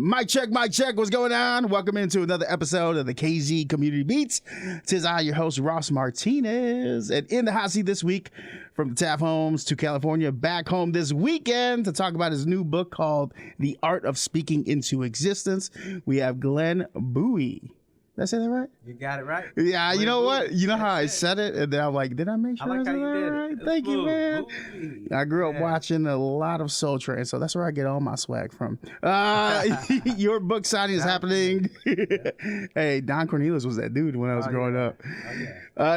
Mic check, mic check. What's going on? Welcome into another episode of the KZ Community Beats. Tis I, your host, Ross Martinez. And in the hot seat this week, from the Taft Homes to California, back home this weekend to talk about his new book called The Art of Speaking into Existence, we have Glenn Bowie. Did I say that right? You got it right. Yeah, Glenn you know Bowie. what? You know how I That's it. said it? And then I'm like, did I make sure I like I how said you that did right? it. Thank you, man. Bowie. I grew up watching a lot of Soul Train, so that's where I get all my swag from. Your book signing is happening. Hey, Don Cornelius was that dude when I was growing up.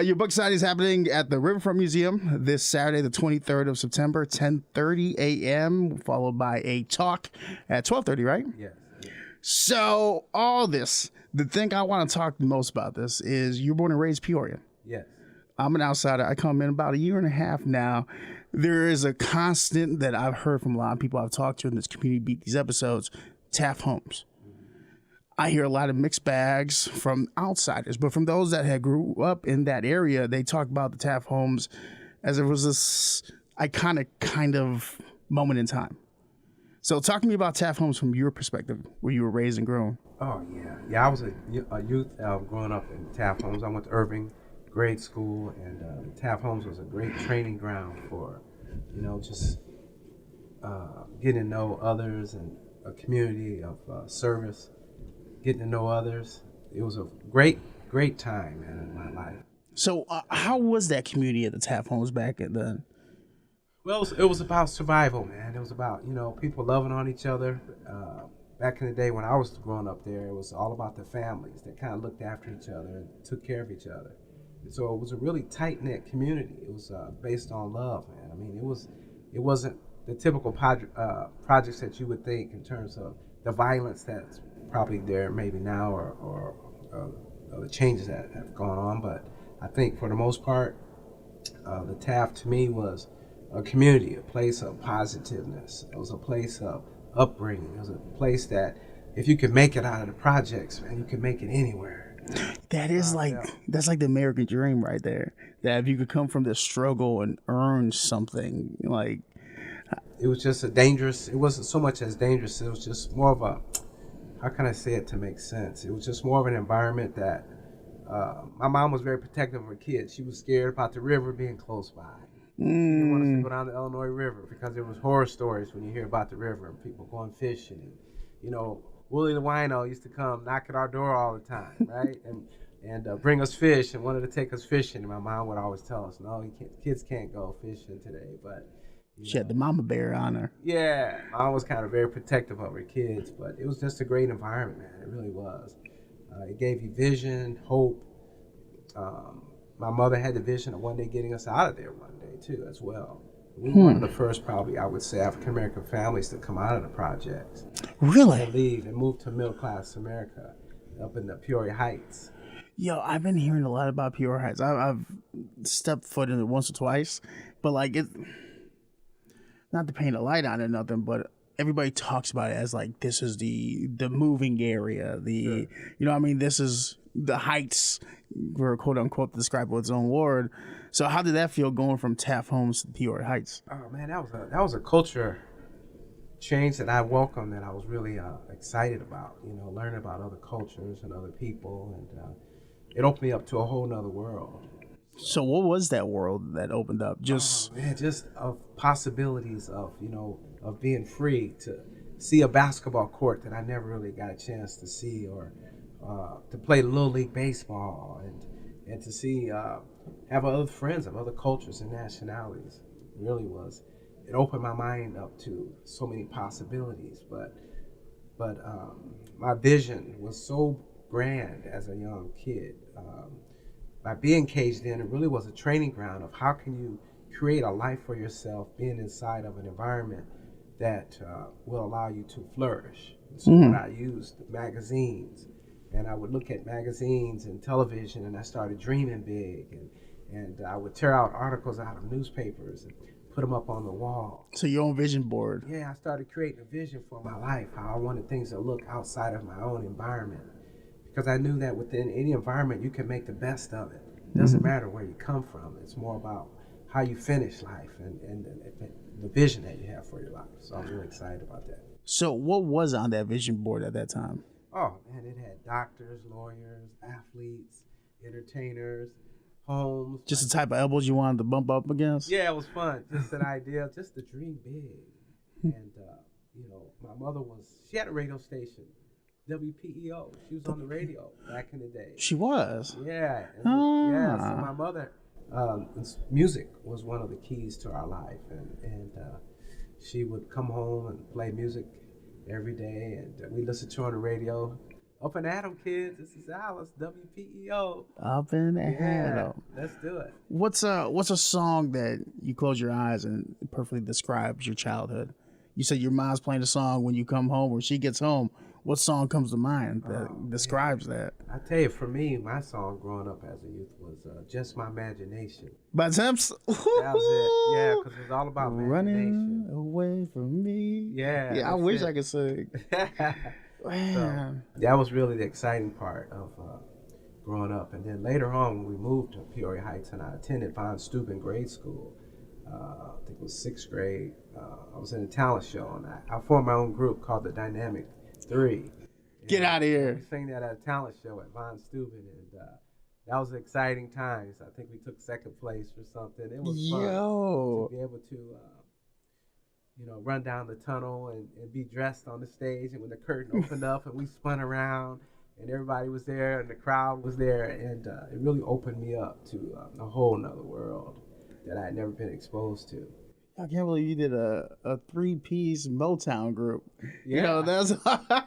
Your book signing is happening at the Riverfront Museum this Saturday, the 23rd of September, 10:30 a.m., followed by a talk at 12:30, right? Yes. So all this, the thing I want to talk the most about this is you're born and raised Peoria. Yes. I'm an outsider. I come in about a year and a half now. There is a constant that I've heard from a lot of people I've talked to in this community beat, these episodes, Taft Homes. I hear a lot of mixed bags from outsiders, but from those that had grew up in that area, they talk about the Taft Homes as if it was this iconic kind of moment in time. So talk to me about Taft Homes from your perspective, where you were raised and grown. Oh, yeah. Yeah, I was a youth growing up in Taft Homes. I went to Irving grade school, and Taft Homes was a great training ground for, just getting to know others and a community of service, getting to know others. It was a great, great time, man, in my life. So how was that community at the Taft Homes back then? Well, it was about survival, man. It was about, people loving on each other. Back in the day when I was growing up there, it was all about the families that kind of looked after each other and took care of each other. And so it was a really tight-knit community. It was based on love, man. I mean, it wasn't the typical projects that you would think in terms of the violence that's probably there maybe now or the changes that have gone on. But I think for the most part, the Taft to me was a community, a place of positiveness. It was a place of upbringing. It was a place that if you could make it out of the projects, man, you could make it anywhere. That is that's like the American dream right there. That if you could come from this struggle and earn something, like it was just it wasn't so much as dangerous. It was just more of a, how can I say it to make sense? It was just more of an environment that my mom was very protective of her kids. She was scared about the river being close by. She didn't want us to go down the Illinois River because there was horror stories when you hear about the river and people going fishing. Willie the Wino used to come knock at our door all the time, right? and bring us fish and wanted to take us fishing. And my mom would always tell us, no, kids can't go fishing today. But she had the mama bear on her. Yeah, mom was kind of very protective of her kids, but it was just a great environment, man. It really was. It gave you vision, hope. My mother had the vision of one day getting us out of there one day, too, as well. We were one of the first, probably, I would say, African-American families to come out of the projects. Really? And leave and move to middle-class America up in the Peoria Heights. Yo, I've been hearing a lot about Peoria Heights. I've stepped foot in it once or twice, but like it, not to paint a light on it or nothing, but everybody talks about it as like this is the moving area. Sure. This is the Heights, were quote unquote described with its own word. So how did that feel going from Taft Homes to Peoria Heights? Oh man, that was a culture change that I welcomed, that I was really excited about. Learning about other cultures and other people, and it opened me up to a whole nother world. So what was that world that opened up? Just of possibilities of of being free to see a basketball court that I never really got a chance to see, or to play Little League baseball, and to see have other friends of other cultures and nationalities. It opened my mind up to so many possibilities. But my vision was so grand as a young kid. By being caged in, it really was a training ground of how can you create a life for yourself being inside of an environment that will allow you to flourish. So when I used magazines, and I would look at magazines and television, and I started dreaming big, and I would tear out articles out of newspapers and put them up on the wall. So your own vision board. Yeah, I started creating a vision for my life, how I wanted things to look outside of my own environment. Because I knew that within any environment, you can make the best of it. It doesn't matter where you come from. It's more about how you finish life and the vision that you have for your life. So I'm really excited about that. So what was on that vision board at that time? Oh man, it had doctors, lawyers, athletes, entertainers, homes. Just the type of elbows you wanted to bump up against? Yeah, it was fun. Just an idea, just to dream big. And my mother she had a radio station, WPEO. She was on the radio back in the day. She was? Yeah. Yeah, so my mother, music was one of the keys to our life. And she would come home and play music every day. And we listened to her on the radio. Up and Adam, kids. This is Alice, WPEO. Up and Adam. Let's do it. What's a song that you close your eyes and it perfectly describes your childhood? You said your mom's playing a song when you come home or she gets home. What song comes to mind that describes that? I tell you, for me, my song growing up as a youth was Just My Imagination. By Temps? That was it. Yeah, because it was all about running imagination. away from me. Yeah, I wish I could sing. Man. So, that was really the exciting part of growing up. And then later on, when we moved to Peoria Heights and I attended Von Steuben grade school, I think it was 6th grade. I was in a talent show, and I formed my own group called the Dynamic 3. Get out of here. We sang that at a talent show at Von Steuben, and that was exciting times. I think we took 2nd place or something. It was fun to be able to, run down the tunnel and be dressed on the stage. And when the curtain opened up and we spun around and everybody was there and the crowd was there, and it really opened me up to a whole nother world that I had never been exposed to. I can't believe you did a 3-piece Motown group. Yeah. That's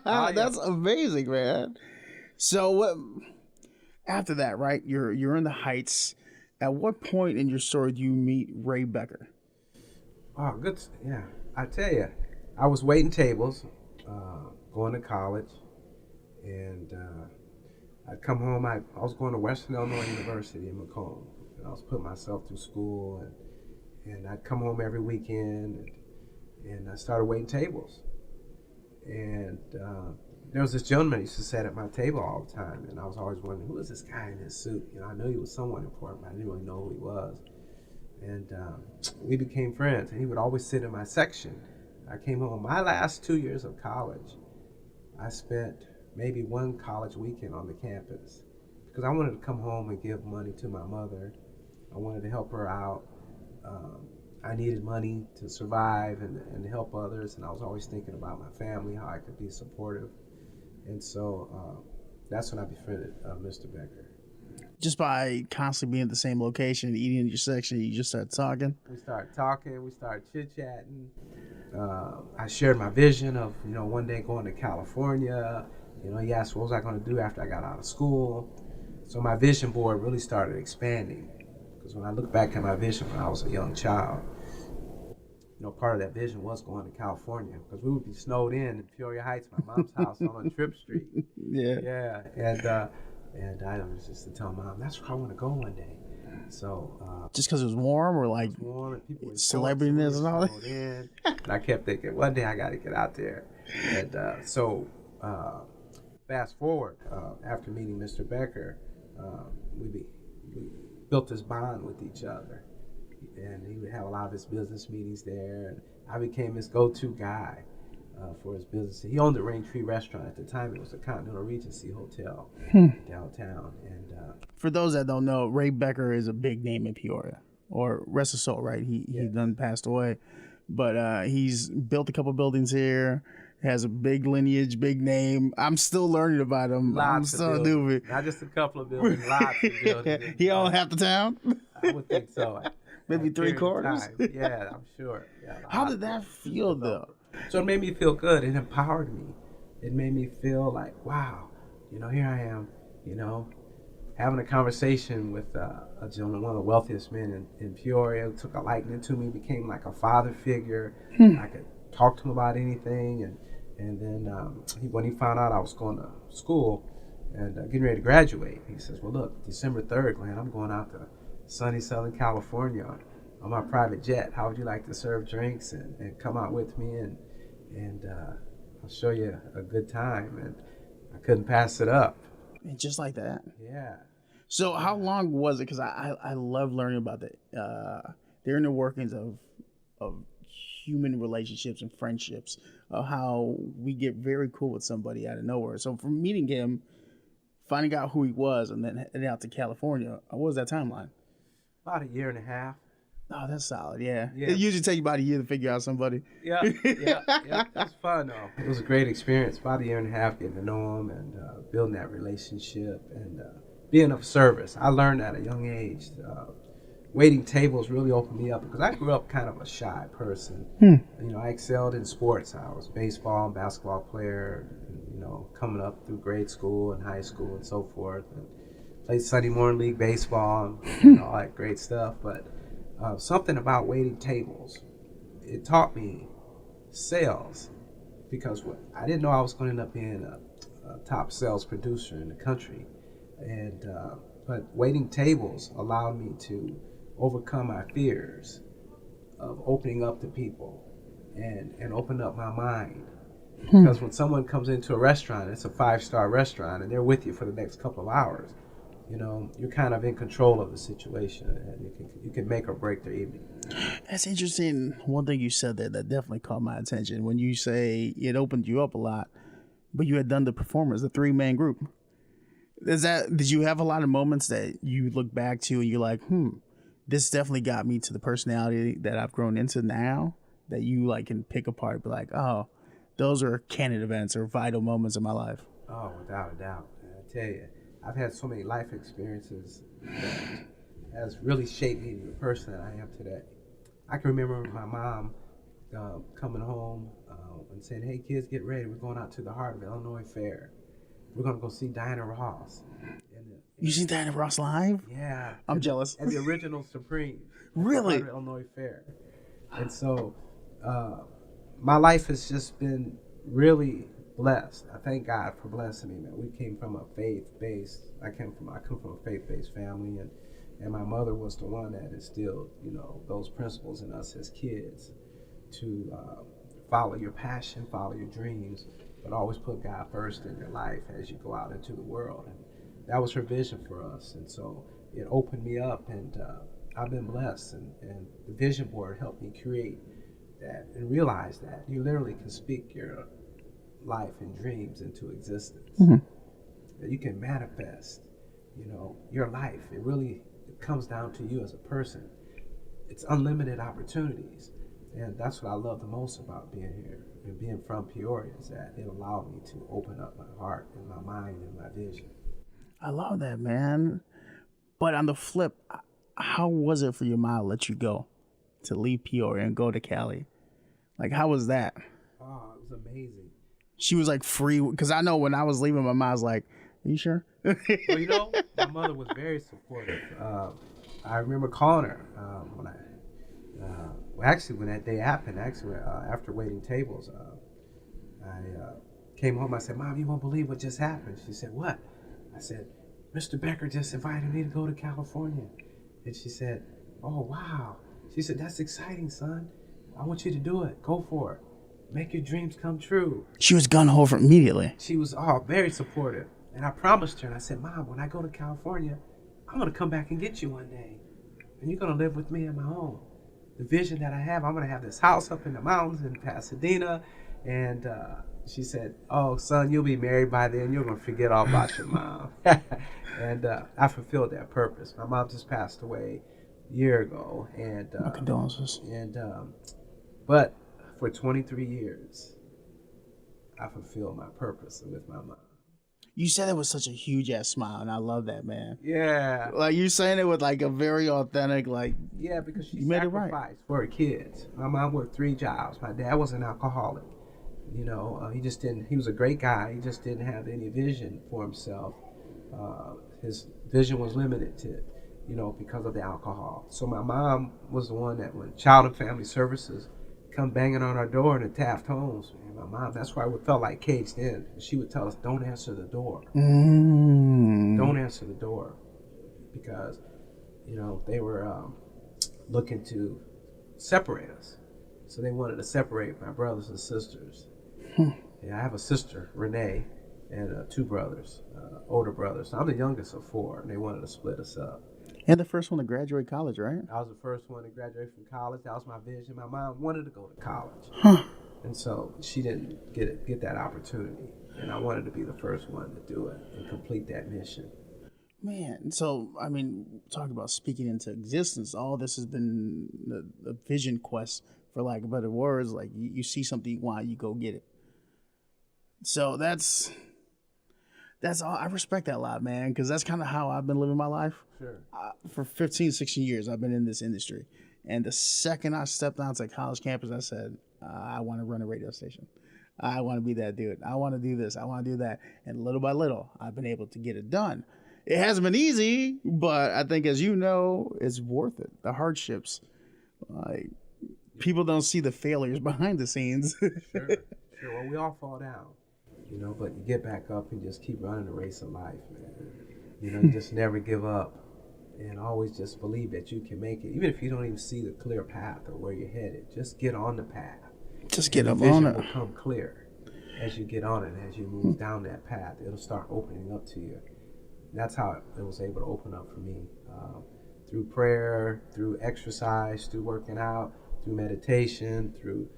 that's amazing, man. So what after that, right? You're in the Heights. At what point in your story do you meet Ray Becker? Oh, good. Yeah, I tell you, I was waiting tables, going to college, and I'd come home. I was going to Western Illinois University in Macomb, and I was putting myself through school, and I'd come home every weekend, and I started waiting tables. And there was this gentleman who used to sit at my table all the time, and I was always wondering, who is this guy in this suit? I knew he was someone important, but I didn't really know who he was. And we became friends, and he would always sit in my section. I came home. My last 2 years of college, I spent maybe one college weekend on the campus because I wanted to come home and give money to my mother. I wanted to help her out. I needed money to survive and help others, and I was always thinking about my family, how I could be supportive. And so that's when I befriended Mr. Becker. Just by constantly being at the same location and eating in your section, you just started talking? We started talking, we started chit-chatting. I shared my vision of, one day going to California. He asked what was I going to do after I got out of school. So my vision board really started expanding. Because when I look back at my vision when I was a young child, part of that vision was going to California because we would be snowed in Peoria Heights, my mom's house on Tripp Street. Yeah. And I was just to tell Mom, that's where I want to go one day. So just because it was warm or like warm and people celebrityness and all that? And I kept thinking, one day I got to get out there. And so fast forward, after meeting Mr. Becker, we built this bond with each other. And he would have a lot of his business meetings there. And I became his go-to guy for his business. He owned the Raintree restaurant. At the time, it was a Continental Regency Hotel downtown. And for those that don't know, Ray Becker is a big name in Peoria. Or rest his soul, right? He done passed away. But he's built a couple buildings here. Has a big lineage, big name. I'm still learning about him. I'm still new. Not just a couple of buildings, lots of buildings. He owned half the town? I would think so. Maybe 3/4? Yeah, I'm sure. Yeah, how did that feel, though? So it made me feel good. It empowered me. It made me feel like, wow, here I am, having a conversation with a gentleman, one of the wealthiest men in Peoria, who took a liking to me, became like a father figure. I could talk to him about anything. And then when he found out I was going to school and getting ready to graduate, he says, well, look, December 3rd, Glenn, I'm going out to sunny Southern California on my private jet. How would you like to serve drinks and come out with me and I'll show you a good time? And I couldn't pass it up. And just like that. Yeah. So how long was it? Because I love learning about the inner workings of human relationships and friendships, of how we get very cool with somebody out of nowhere. So from meeting him, finding out who he was, and then heading out to California, what was that timeline? About a year and a half. Oh, that's solid. Yeah. Yeah. It usually takes about a year to figure out somebody. Yeah. That's fun though. It was a great experience. About a year and a half getting to know him and building that relationship and being of service. I learned at a young age. Waiting tables really opened me up because I grew up kind of a shy person. You know, I excelled in sports. I was a baseball and basketball player. You know, coming up through grade school and high school and so forth. And played Sunday morning league baseball and all that great stuff. But something about waiting tables, it taught me sales because I didn't know I was going to end up being a top sales producer in the country. And but waiting tables allowed me to overcome my fears of opening up to people and open up my mind. Because when someone comes into a restaurant, it's a 5-star restaurant, and they're with you for the next couple of hours, you know, you're kind of in control of the situation, and you can make or break their evening. That's interesting. One thing you said there that definitely caught my attention when you say it opened you up a lot, but you had done the performers, the 3-man group. Did you have a lot of moments that you look back to and you're like, this definitely got me to the personality that I've grown into now, that you like can pick apart, be like, oh, those are canon events or vital moments in my life? Oh, without a doubt. I tell you, I've had so many life experiences that has really shaped me to the person that I am today. I can remember my mom coming home and saying, hey kids, get ready, we're going out to the heart of Illinois Fair. We're going to go see Diana Ross. You seen Diana Ross live? Yeah. I'm jealous. And the original Supreme. Really? At Illinois Fair. And so my life has just been really blessed. I thank God for blessing me, man. We came from a faith-based, I come from a faith-based family, and my mother was the one that instilled, you know, those principles in us as kids to follow your passion, follow your dreams, but always put God first in your life as you go out into the world. And that was her vision for us. And so it opened me up, and I've been blessed. And the vision board helped me create that and realize that you literally can speak your life and dreams into existence. That you can manifest, you know, your life. It comes down to you as a person. It's unlimited opportunities. And that's what I love the most about being here and being from Peoria, is that it allowed me to open up my heart and my mind and my vision. I love that, man. But on the flip, how was it for your mom to let you go, to leave Peoria and go to Cali? Like, how was that? Oh, it was amazing. She was like free, because I know when I was leaving, my mom was like, are you sure? Well, you know, my mother was very supportive. I remember calling her when that day happened, after waiting tables, I came home. I said, Mom, you won't believe what just happened. She said, what? I said, Mr. Becker just invited me to go to California. And she said, oh, wow. She said, that's exciting, son. I want you to do it. Go for it. Make your dreams come true. She was gun-ho for immediately. She was very supportive. And I promised her, and I said, Mom, when I go to California, I'm going to come back and get you one day. And you're going to live with me in my home. The vision that I have, I'm going to have this house up in the mountains in Pasadena. And she said, oh, son, you'll be married by then. You're going to forget all about your mom. And I fulfilled that purpose. My mom just passed away a year ago. And my condolences. But for 23 years, I fulfilled my purpose with my mom. You said it with such a huge ass smile, and I love that, man. Yeah. Like, you saying it with like a very authentic, like. Yeah, because she made sacrificed it right for her kids. My mom worked 3 jobs. My dad was an alcoholic. You know, he was a great guy. He just didn't have any vision for himself. His vision was limited to, you know, because of the alcohol. So my mom was the one that, when Child and Family Services come banging on our door in the Taft Homes, man, my mom, that's why we felt like caged in. She would tell us, don't answer the door. Don't answer the door. Because, you know, they were looking to separate us. So they wanted to separate my brothers and sisters. Yeah, I have a sister, Renee, and 2 brothers, older brothers. So I'm the youngest of 4, and they wanted to split us up. And the first one to graduate college, right? I was the first one to graduate from college. That was my vision. My mom wanted to go to college, Huh. and so she didn't get that opportunity. And I wanted to be the first one to do it and complete that mission. Man, so I mean, talk about speaking into existence. All this has been a vision quest, for lack of better words. Like you see something you want, you go get it. So that's all. I respect that a lot, man, because that's kind of how I've been living my life. Sure. For 15, 16 years, I've been in this industry. And the second I stepped onto college campus, I said, I want to run a radio station. I want to be that dude. I want to do this. I want to do that. And little by little, I've been able to get it done. It hasn't been easy, but I think, as you know, it's worth it. The hardships, like, people don't see the failures behind the scenes. Sure. Well, we all fall down, but you get back up and just keep running the race of life, man. You just never give up, and always just believe that you can make it. Even if you don't even see the clear path or where you're headed, just get on the path. Just get up on it. The vision will come clear as you get on it. As you move down that path, it'll start opening up to you. That's how it was able to open up for me, through prayer, through exercise, through working out, through meditation, through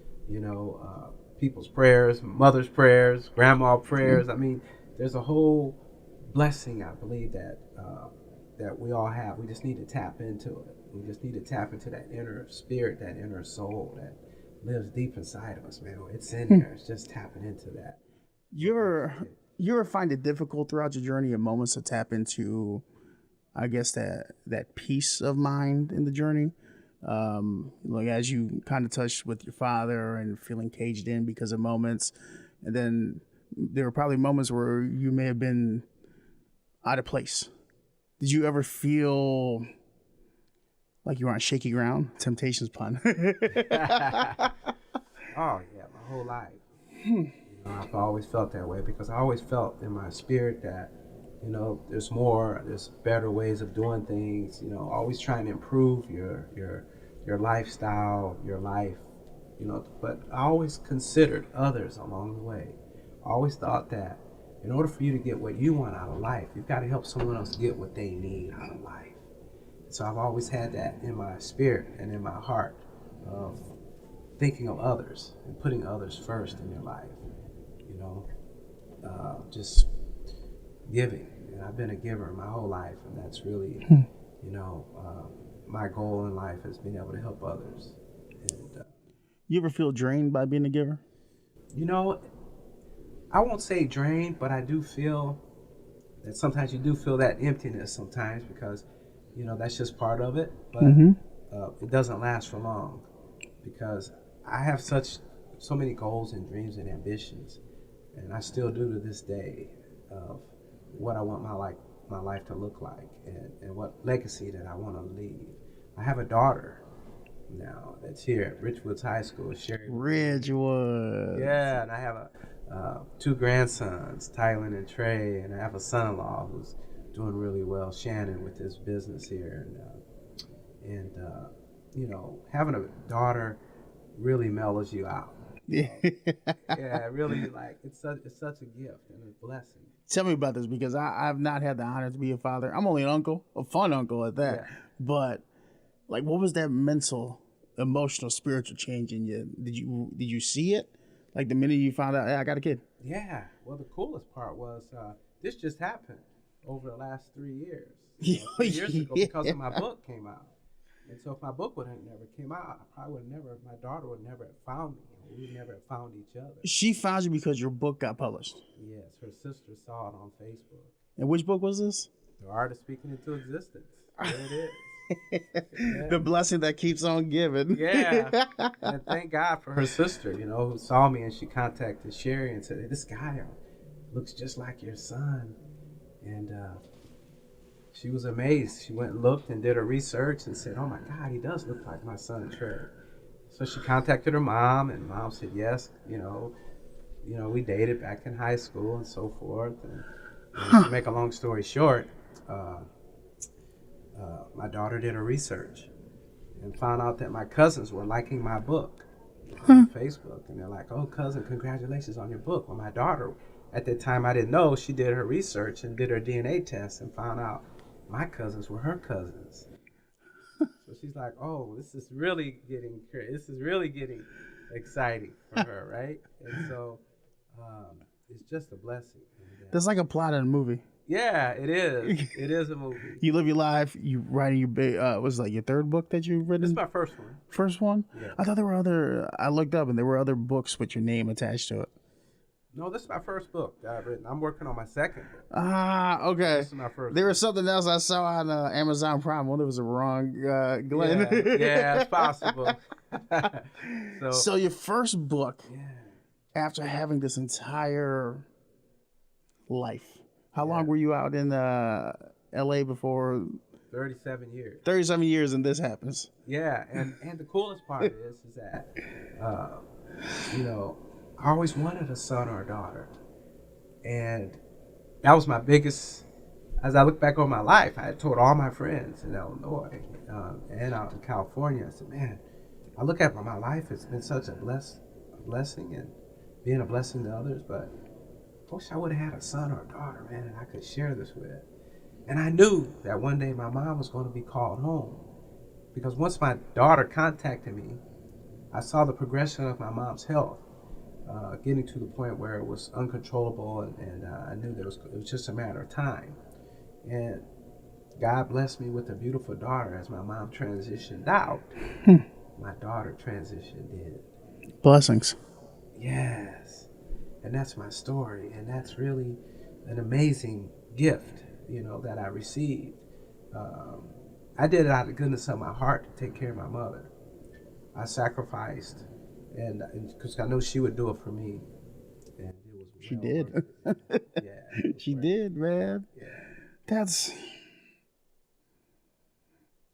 people's prayers, mother's prayers, grandma prayers. I mean, there's a whole blessing, I believe, that we all have. We just need to tap into it. We just need to tap into that inner spirit, that inner soul that lives deep inside of us, man. It's in there. It's just tapping into that. You ever find it difficult throughout your journey at moments to tap into, I guess, that peace of mind in the journey? Like, as you kind of touched with your father and feeling caged in because of moments, and then there were probably moments where you may have been out of place. Did you ever feel like you were on shaky ground? Temptations pun. Oh yeah, my whole life. I've always felt that way because I always felt in my spirit that there's more, there's better ways of doing things. Always trying to improve your lifestyle, your life, but I always considered others along the way. I always thought that in order for you to get what you want out of life, you've got to help someone else get what they need out of life. So I've always had that in my spirit and in my heart of thinking of others and putting others first in your life, just giving. And I've been a giver my whole life, and that's really, my goal in life has been able to help others. And you ever feel drained by being a giver? I won't say drained, but I do feel that sometimes you do feel that emptiness sometimes because, that's just part of it. But it doesn't last for long because I have so many goals and dreams and ambitions, and I still do to this day, of what I want my life to look like and what legacy that I want to leave. I have a daughter now that's here at Richwoods High School. Ridgewood. Yeah, and I have two grandsons, Tylen and Trey, and I have a son-in-law who's doing really well, Shannon, with his business here. And having a daughter really mellows you out. Yeah, really, like it's such a gift and a blessing. Tell me about this, because I've not had the honor to be a father. I'm only an uncle, a fun uncle at that. Yeah. But like, what was that mental, emotional, spiritual change in you? Did you see it? Like the minute you found out, hey, I got a kid. Yeah. Well, the coolest part was this just happened over the last 3 years. 3 years ago, because of my book came out. And so if my book would have never came out, my daughter would never have found me. We would never have found each other. She found you because your book got published. Yes, her sister saw it on Facebook. And which book was this? The Art of Speaking into Existence. There it is. Yeah. The blessing that keeps on giving. Yeah. And thank God for her sister, who saw me, and she contacted Sherry and said, hey, this guy looks just like your son. And she was amazed. She went and looked and did her research and said, oh my God, he does look like my son Trey. So she contacted her mom, and mom said yes. We dated back in high school and so forth. And to make a long story short, my daughter did her research and found out that my cousins were liking my book on Facebook. And they're like, oh, cousin, congratulations on your book. Well, my daughter, at that time, I didn't know, she did her research and did her DNA test and found out my cousins were her cousins. So she's like, oh, this is really getting exciting for her, right? And so it's just a blessing. And, That's like a plot in a movie. yeah, it is. It is a movie. You live your life. You writing your big. Was it like your third book that you've written? This is my first one. First one? Yeah. I thought there were other. I looked up and there were other books with your name attached to it. No, this is my first book that I've written. I'm working on my second book. Ah, okay. This is my first. There was something else I saw on Amazon Prime. I wonder if it was a wrong Glenn. Yeah, it's possible. So your first book, yeah. after having this entire life, how long were you out in L.A. before? 37 years. 37 years, and this happens. Yeah, and the coolest part is that, you know, I always wanted a son or a daughter, and that was my biggest. As I look back on my life, I had told all my friends in Illinois and out in California. I said, "Man, I look at my life; it's been such a blessing, and being a blessing to others. But I wish I would have had a son or a daughter, man, and I could share this with." And I knew that one day my mom was going to be called home, because once my daughter contacted me, I saw the progression of my mom's health. Getting to the point where it was uncontrollable, and I knew that it was just a matter of time. And God blessed me with a beautiful daughter. As my mom transitioned out, my daughter transitioned in. Blessings. Yes. And that's my story. And that's really an amazing gift, you know, that I received. I did it out of the goodness of my heart to take care of my mother. I sacrificed. And because I know she would do it for me, and it was. She did. Yeah, she did, man. Yeah. That's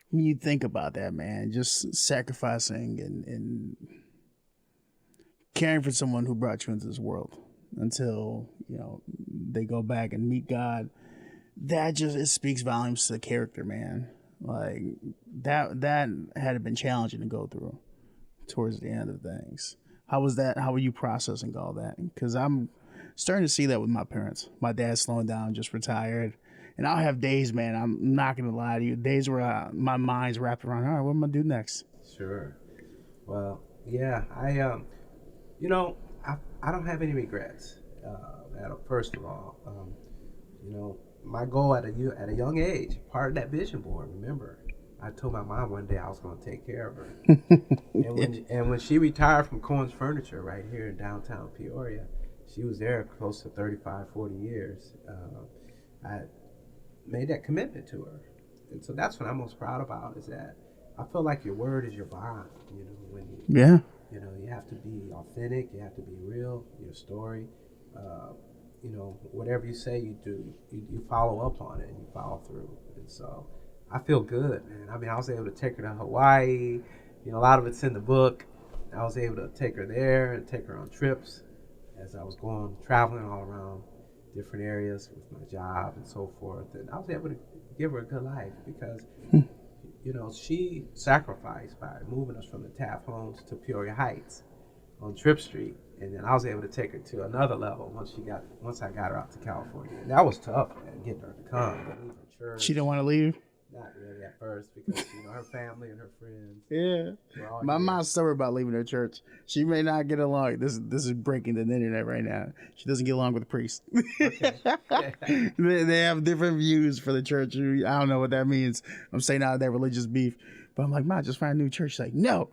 when you think about that, man. Just sacrificing and caring for someone who brought you into this world until they go back and meet God. That it speaks volumes to the character, man. Like that had been challenging to go through towards the end of things. How was that? How were you processing all that? Because I'm starting to see that with my parents. My dad's slowing down, just retired. And I'll have days, man, I'm not going to lie to you, days where my mind's wrapped around, all right, what am I going to do next? Sure. Well, yeah, I don't have any regrets. First of all, my goal at a young age, part of that vision board, remember, I told my mom one day I was going to take care of her. and when she retired from Cohen's Furniture right here in downtown Peoria, she was there close to 35, 40 years. I made that commitment to her. And so that's what I'm most proud about, is that I feel like your word is your bond. When you have to be authentic, you have to be real, your story. Whatever you say you do, you follow up on it and you follow through. And so I feel good, man. I mean, I was able to take her to Hawaii. A lot of it's in the book. I was able to take her there and take her on trips as I was traveling all around different areas with my job and so forth. And I was able to give her a good life because, she sacrificed by moving us from the Taft Homes to Peoria Heights on Tripp Street. And then I was able to take her to another level once I got her out to California. And that was tough, man, getting her to come, to leave her church. She didn't want to leave? Not really at first, because her family and her friends. Yeah, my mom's stubborn about leaving her church. She may not get along. This is breaking the internet right now. She doesn't get along with the priest. Okay. They have different views for the church. I don't know what that means. I'm saying out of that religious beef, but I'm like, Mom, just find a new church. She's like, no,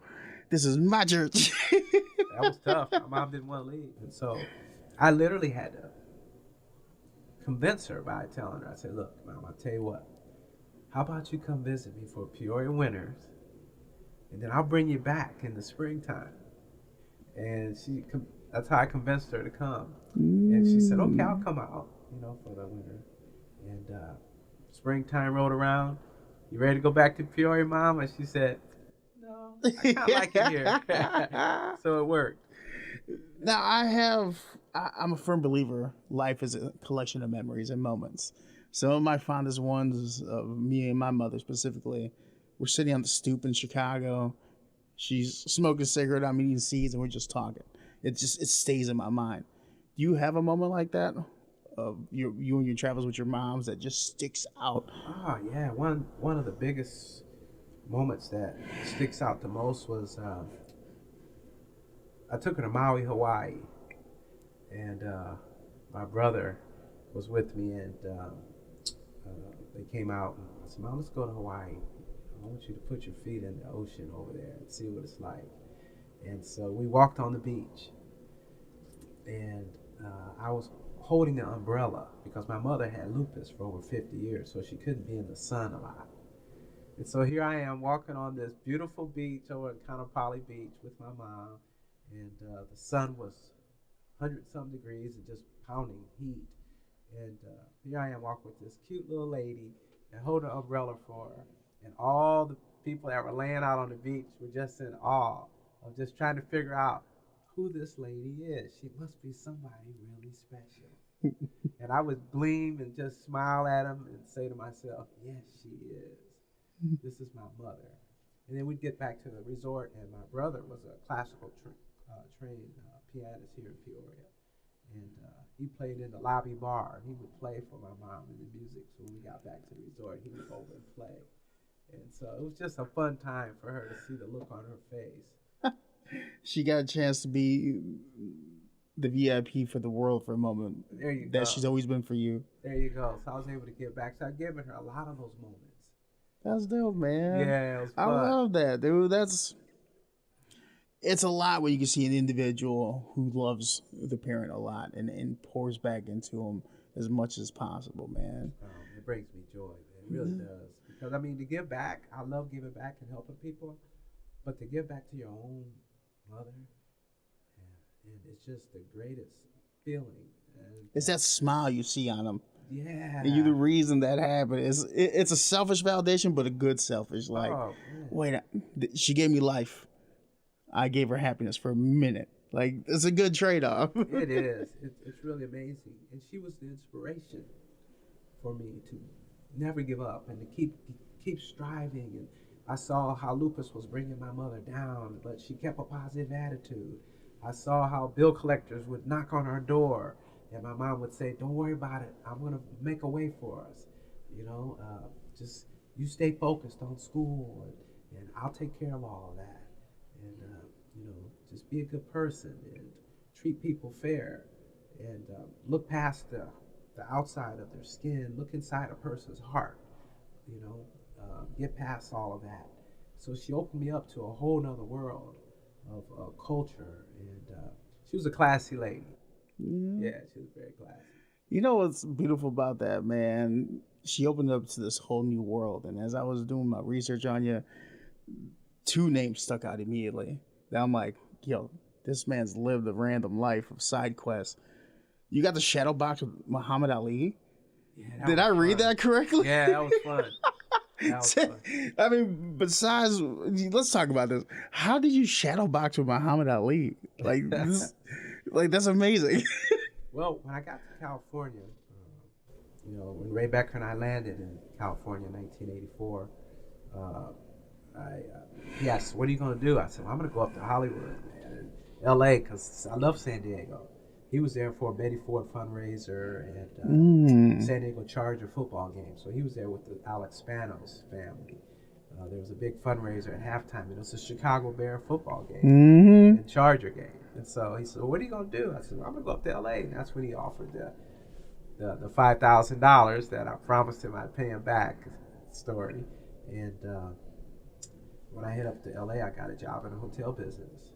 this is my church. That was tough. My mom didn't want to leave, and so I literally had to convince her by telling her. I said, look, Mom, I'll tell you what. How about you come visit me for Peoria winters, and then I'll bring you back in the springtime. And that's how I convinced her to come. And she said, okay, I'll come out, for the winter. And springtime rolled around. You ready to go back to Peoria, Mom? And she said, no, I kind of like it here. So it worked. Now, I'm a firm believer life is a collection of memories and moments. Some of my fondest ones of me and my mother specifically, we're sitting on the stoop in Chicago. She's smoking a cigarette, I'm eating seeds, and we're just talking. It stays in my mind. Do you have a moment like that of you and your travels with your moms that just sticks out? Oh yeah, one of the biggest moments that sticks out the most was I took her to Maui, Hawaii, and my brother was with me, and they came out. And I said, "Mom, let's go to Hawaii. I want you to put your feet in the ocean over there and see what it's like." And so we walked on the beach, and I was holding an umbrella because my mother had lupus for over 50 years, so she couldn't be in the sun a lot. And so here I am walking on this beautiful beach over at Kaanapali Beach with my mom, and the sun was 100-some degrees and just pounding heat. And here I am walking with this cute little lady and holding an umbrella for her. And all the people that were laying out on the beach were just in awe of just trying to figure out who this lady is. She must be somebody really special. And I would gleam and just smile at them and say to myself, yes, she is. This is my mother. And then we'd get back to the resort, and my brother was a classical trained pianist here in Peoria. And he played in the lobby bar, and he would play for my mom in the music. So when we got back to the resort, he would go over and play. And so it was just a fun time for her to see the look on her face. She got a chance to be the VIP for the world for a moment. There you that go. She's always been for you. There you go. So I was able to give back. So I've given her a lot of those moments. That's dope, man. Yeah, it was fun. I love that, dude. It's a lot where you can see an individual who loves the parent a lot and pours back into them as much as possible, man. It brings me joy, man. It really does. Because, I mean, to give back, I love giving back and helping people. But to give back to your own mother, and it's just the greatest feeling. And it's that smile you see on them. Yeah. And you're the reason that happened. It's a selfish validation, but a good selfish. Like, wait, she gave me life. I gave her happiness for a minute. Like, it's a good trade-off. It is. It's really amazing. And she was the inspiration for me to never give up and to keep striving. And I saw how lupus was bringing my mother down, but she kept a positive attitude. I saw how bill collectors would knock on her door, and my mom would say, "Don't worry about it. I'm going to make a way for us. You know, just you stay focused on school, and I'll take care of all of that. And, you know, just be a good person and treat people fair and look past the outside of their skin, look inside a person's heart, you know, get past all of that." So she opened me up to a whole nother world of culture, and she was a classy lady. Mm-hmm. Yeah, she was very classy. You know what's beautiful about that, man? She opened up to this whole new world, and as I was doing my research on you, 2 names stuck out immediately. Now I'm like, yo, this man's lived a random life of side quests. You got the shadow box with Muhammad Ali? Yeah, did I read that correctly? Yeah, that was fun. That was fun. I mean, besides, let's talk about this. How did you shadow box with Muhammad Ali? Like, that's amazing. Well, when I got to California, you know, when Ray Becker and I landed in California in 1984, he asked, "What are you going to do?" I said, "Well, I'm going to go up to Hollywood, man, and L.A., because I love San Diego." He was there for a Betty Ford fundraiser and San Diego Charger football game. So he was there with the Alex Spanos family. There was a big fundraiser at halftime. And it was a Chicago Bear football game and Charger game. And so he said, "Well, what are you going to do?" I said, "Well, I'm going to go up to L.A." And that's when he offered the $5,000 that I promised him I'd pay him back story. And when I hit up to L.A., I got a job in the hotel business.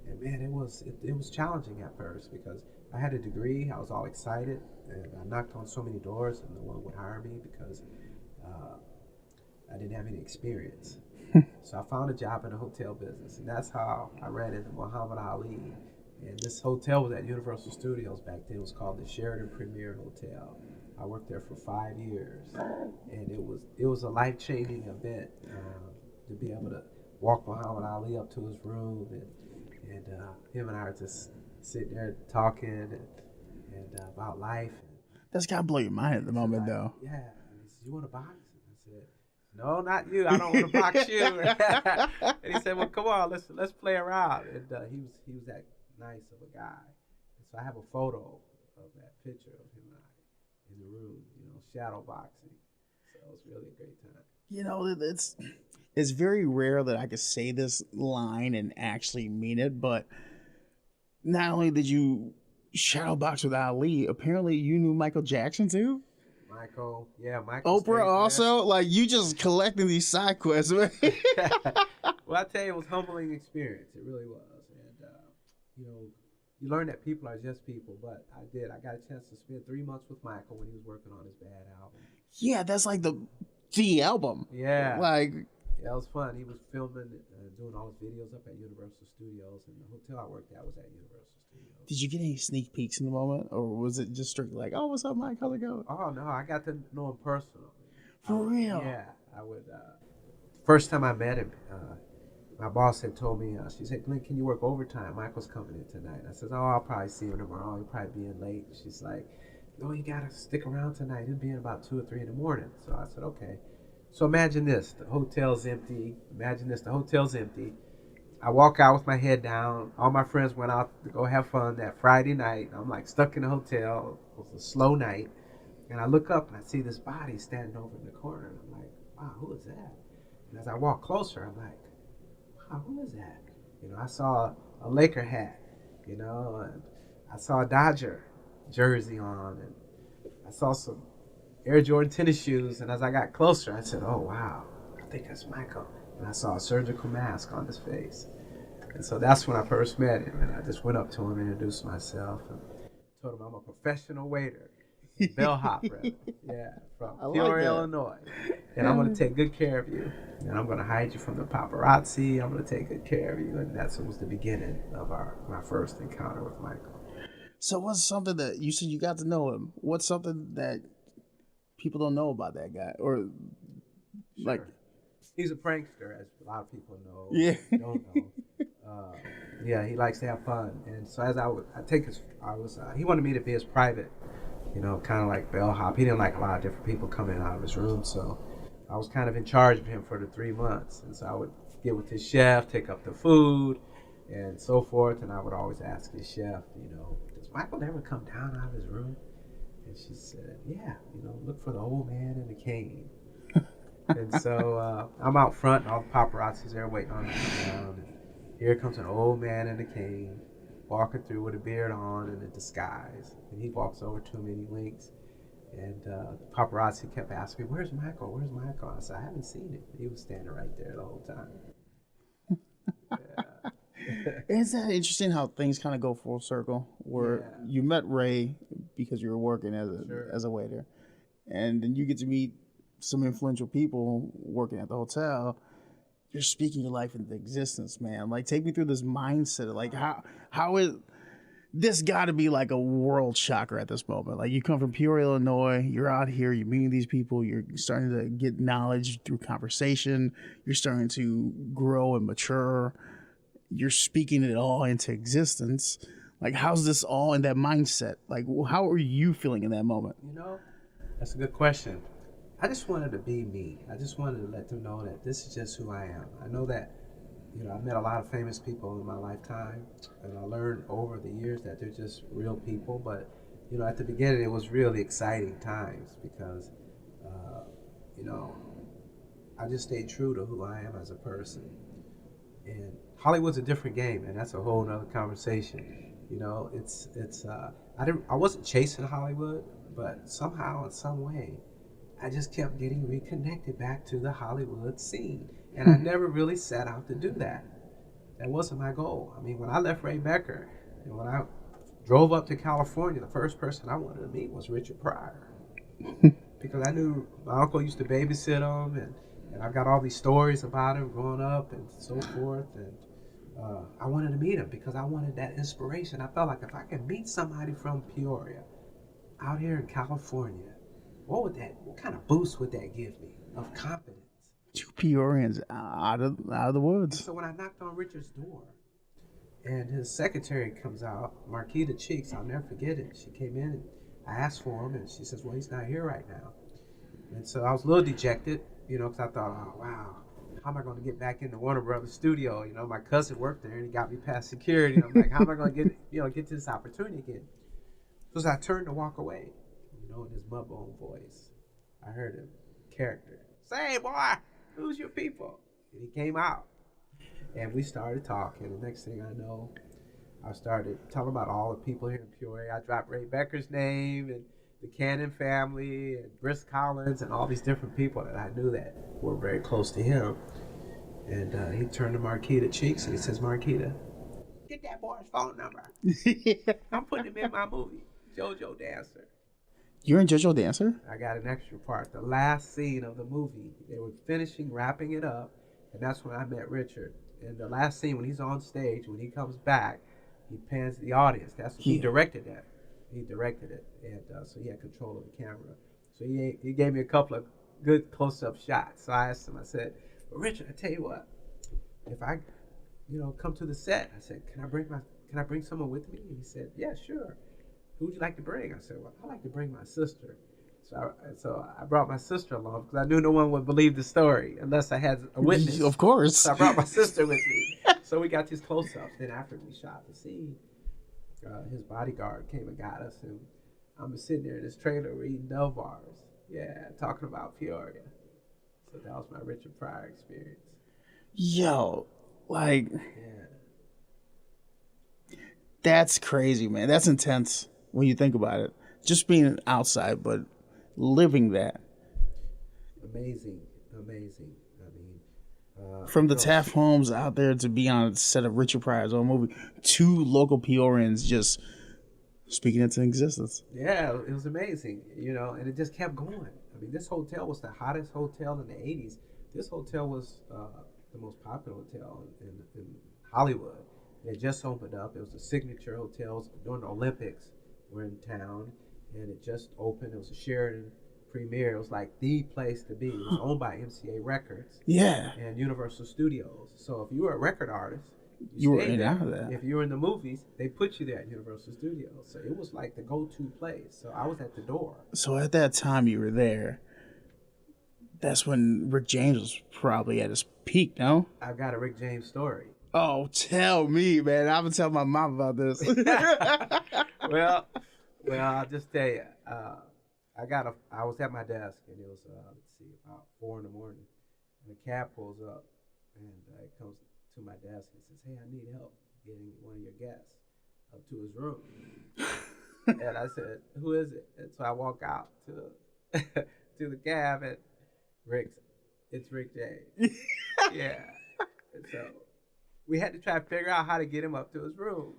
And man, it was challenging at first because I had a degree. I was all excited, and I knocked on so many doors, and no one would hire me because I didn't have any experience. So I found a job in the hotel business, and that's how I ran into Muhammad Ali. And this hotel was at Universal Studios back then. It was called the Sheraton Premier Hotel. I worked there for 5 years, and it was a life-changing event to be able to walk Muhammad Ali up to his room, and him and I are just sitting there talking and about life. That's gotta blow your mind at the moment, like, though. Yeah. And he said, "You want to box?" And I said, "No, not you. I don't want to box you." And he said, "Well, come on, let's play around." And he was that nice of a guy. And so I have a photo of that picture of him and I. shadow boxing. So it was really a great time. You know, it's very rare that I could say this line and actually mean it, but not only did you shadow box with Ali, apparently you knew Michael Jackson too. Michael, yeah, Michael. Oprah also, like you just collecting these side quests, man. Well, I tell you, it was a humbling experience. It really was, and you know, you learn that people are just people. But I did. I got a chance to spend 3 months with Michael when he was working on his Bad album. Yeah, that's like the album. Yeah, like yeah, it was fun. He was filming, doing all his videos up at Universal Studios, and the hotel I worked at was at Universal Studios. Did you get any sneak peeks in the moment, or was it just strictly like, "Oh, what's up, Mike? How's it going?" Oh no, I got to know him personally. For real? Yeah, I would. First time I met him, my boss had told me, she said, "Glenn, can you work overtime? Michael's coming in tonight." I said, "Oh, I'll probably see him tomorrow. He'll probably be in late." She's like, "No, you gotta stick around tonight. He'll be in about 2 or 3 in the morning." So I said, "Okay." So imagine this: the hotel's empty. The hotel's empty. I walk out with my head down. All my friends went out to go have fun that Friday night. I'm like stuck in the hotel. It was a slow night. And I look up and I see this body standing over in the corner. And I'm like, wow, who is that? And as I walk closer, I'm like, wow, who is that? You know, I saw a Laker hat, you know, and I saw a Dodger jersey on, and I saw some Air Jordan tennis shoes. And as I got closer, I said, oh, wow, I think that's Michael. And I saw a surgical mask on his face. And so that's when I first met him. And I just went up to him and introduced myself and told him I'm a professional waiter, bellhop, yeah, from Peoria, Illinois. And I'm going to take good care of you. And I'm going to hide you from the paparazzi. I'm going to take good care of you. And that was the beginning of my first encounter with Michael. So what's something that you said you got to know him? What's something that people don't know about that guy? Or like... He's a prankster, as a lot of people know. Yeah. Don't know. Yeah, he likes to have fun, and so as he wanted me to be his private, you know, kind of like bellhop. He didn't like a lot of different people coming out of his room, so I was kind of in charge of him for the 3 months, and so I would get with his chef, take up the food, and so forth, and I would always ask his chef, you know, does Michael never come down out of his room? And she said, yeah, you know, look for the old man in the cane. And so I'm out front, and all the paparazzi's there waiting on me to come down. And here comes an old man in a cane, walking through with a beard on and a disguise. And he walks over to me and he winks. And the paparazzi kept asking me, "Where's Michael? Where's Michael?" I said, "I haven't seen him." He was standing right there the whole time. Yeah. Isn't that interesting how things kind of go full circle? Where you met Ray because you were working as a waiter, and then you get to meet some influential people working at the hotel. You're speaking your life into existence, man. Like, take me through this mindset. Like, how is this got to be like a world shocker at this moment? Like, you come from Peoria, Illinois. You're out here. You're meeting these people. You're starting to get knowledge through conversation. You're starting to grow and mature. You're speaking it all into existence. Like, how's this all in that mindset? Like, how are you feeling in that moment? You know, that's a good question. I just wanted to be me. I just wanted to let them know that this is just who I am. I know that, you know, I've met a lot of famous people in my lifetime, and I learned over the years that they're just real people. But, you know, at the beginning, it was really exciting times because, you know, I just stayed true to who I am as a person. And Hollywood's a different game, and that's a whole nother conversation. You know, I wasn't chasing Hollywood, but somehow, in some way, I just kept getting reconnected back to the Hollywood scene. And I never really set out to do that. That wasn't my goal. I mean, when I left Ray Becker, and when I drove up to California, the first person I wanted to meet was Richard Pryor. Because I knew my uncle used to babysit him, and I've got all these stories about him growing up and so forth. And I wanted to meet him because I wanted that inspiration. I felt like if I could meet somebody from Peoria out here in California, what kind of boost would that give me of confidence? 2 Peorians out of the woods. So when I knocked on Richard's door, and his secretary comes out, Marquita Cheeks, I'll never forget it. She came in and I asked for him, and she says, "Well, he's not here right now." And so I was a little dejected, you know, because I thought, oh, wow, how am I going to get back in the Warner Brothers studio? You know, my cousin worked there, and he got me past security. I'm like, how am I going to get this opportunity again? So as I turned to walk away, you know, in his mud-bone voice, I heard a character say, "Boy, who's your people?" And he came out, and we started talking. The next thing I know, I started telling about all the people here in Peoria. I dropped Ray Becker's name and the Cannon family and Briss Collins and all these different people that I knew that were very close to him. And he turned to Marquita Cheeks and he says, "Marquita, get that boy's phone number. I'm putting him in my movie, JoJo Dancer." You're in JoJo Dancer? I got an extra part. The last scene of the movie, they were wrapping it up, and that's when I met Richard. And the last scene, when he's on stage, when he comes back, he pans the audience. He directed that. He directed it, and so he had control of the camera. So he gave me a couple of good close-up shots. So I asked him, I said, "Well, Richard, I tell you what, if I, come to the set," I said, can I bring someone with me?" And he said, "Yeah, sure. Who would you like to bring?" I said, "Well, I like to bring my sister." So I brought my sister along because I knew no one would believe the story unless I had a witness. Of course. So I brought my sister with me. So we got these close-ups. Then after we shot the scene, his bodyguard came and got us, and I'm sitting there in this trailer reading Dove bars. Yeah, talking about Peoria. So that was my Richard Pryor experience. Yo, like, Yeah. that's crazy, man. That's intense when you think about it. Just being outside, but living that. Amazing. I mean, From the Taft Homes out there to be on a set of Richard Pryor's own movie, 2 local Peorians just speaking into existence. yeah, it was amazing, and it just kept going. I mean, this hotel was the hottest hotel in the 80s. This hotel was the most popular hotel in Hollywood. It just opened up. It was a signature hotel during the Olympics. We're in town, and it just opened. It was a Sheraton premiere. It was like the place to be. It was owned by MCA Records. Yeah. And Universal Studios. So if you were a record artist, You were stayed in there. and out of that. If you were in the movies, they put you there at Universal Studios. So it was like the go-to place. So I was at the door. So at that time you were there, that's when Rick James was probably at his peak, no? I've got a Rick James story. Oh, tell me, man. I'm going to tell my mom about this. Well, I'll just tell you. I was at my desk, and it was, about 4 a.m. And a cab pulls up, and it comes to my desk and says, "Hey, I need help getting one of your guests up to his room." And I said, "Who is it?" And so I walk out to to the cab, and it's Rick James. Yeah. And so we had to try to figure out how to get him up to his room.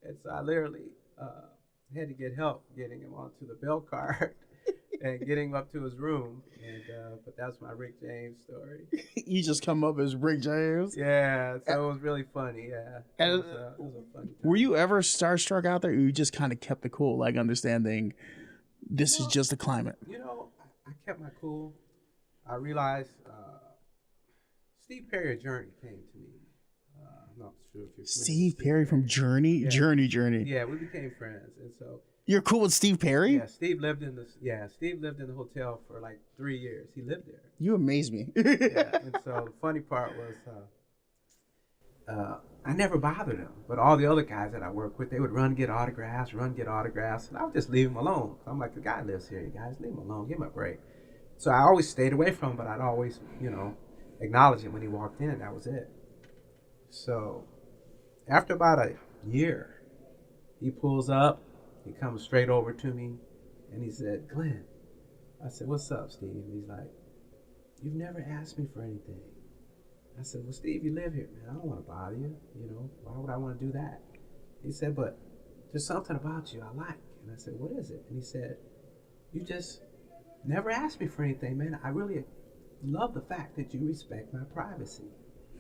And so I literally had to get help getting him onto the bell card and getting him up to his room. And but that's my Rick James story. You just come up as Rick James? Yeah, so it was really funny. Yeah, And, it was a funny time. Were you ever starstruck out there, or you just kind of kept the cool, like understanding this is just the climate? I kept my cool. I realized Steve Perry Journey came to me. I'm not sure if you're familiar Steve with Perry from Journey? Yeah. Journey. Yeah, we became friends, and so You're cool with Steve Perry? yeah, Steve lived in the hotel for like 3 years. He lived there. You amaze me. Yeah, and so the funny part was I never bothered him, but all the other guys that I worked with, they would run get autographs, and I would just leave him alone. I'm like, the guy lives here, you guys, leave him alone, give him a break. So I always stayed away from him, but I'd always, acknowledge him when he walked in. That was it. So after about a year, he pulls up, he comes straight over to me, and he said, "Glenn." I said, "What's up, Steve?" And he's like, "You've never asked me for anything." I said, "Well, Steve, you live here, man. I don't want to bother you. Why would I want to do that?" He said, "But there's something about you I like." And I said, "What is it?" And he said, "You just never asked me for anything, man. I really love the fact that you respect my privacy."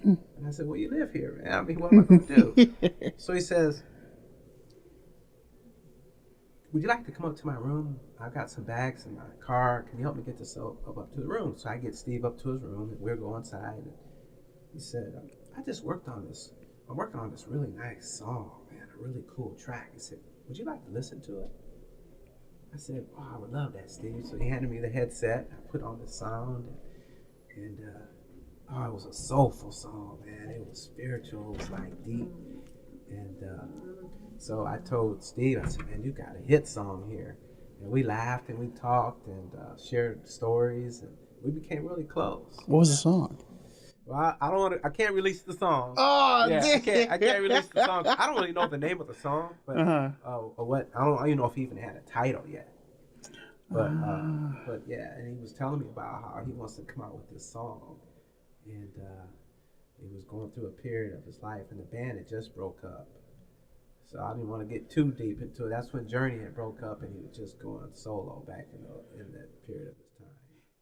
And I said, "Well, you live here, man. I mean, what am I going to do?" So he says, "Would you like to come up to my room? I've got some bags in my car. Can you help me get this up to the room?" So I get Steve up to his room, and we'll go inside. And he said, "I just worked on this. I'm working on this really nice song, man, a really cool track." He said, "Would you like to listen to it?" I said, "Oh, I would love that, Steve." So he handed me the headset. I put on the sound, and it was a soulful song, man. It was spiritual. It was like deep. And so I told Steve, I said, "Man, you got a hit song here." And we laughed and we talked and shared stories, and we became really close. What was the song? Well, I don't want to. I can't release the song. Oh, Yeah, damn. I can't release the song. I don't really know the name of the song, but or what. I don't even know if he even had a title yet. But yeah, and he was telling me about how he wants to come out with this song, and he was going through a period of his life, and the band had just broke up. So I didn't want to get too deep into it. That's when Journey had broke up, and he was just going solo back in that period of his time.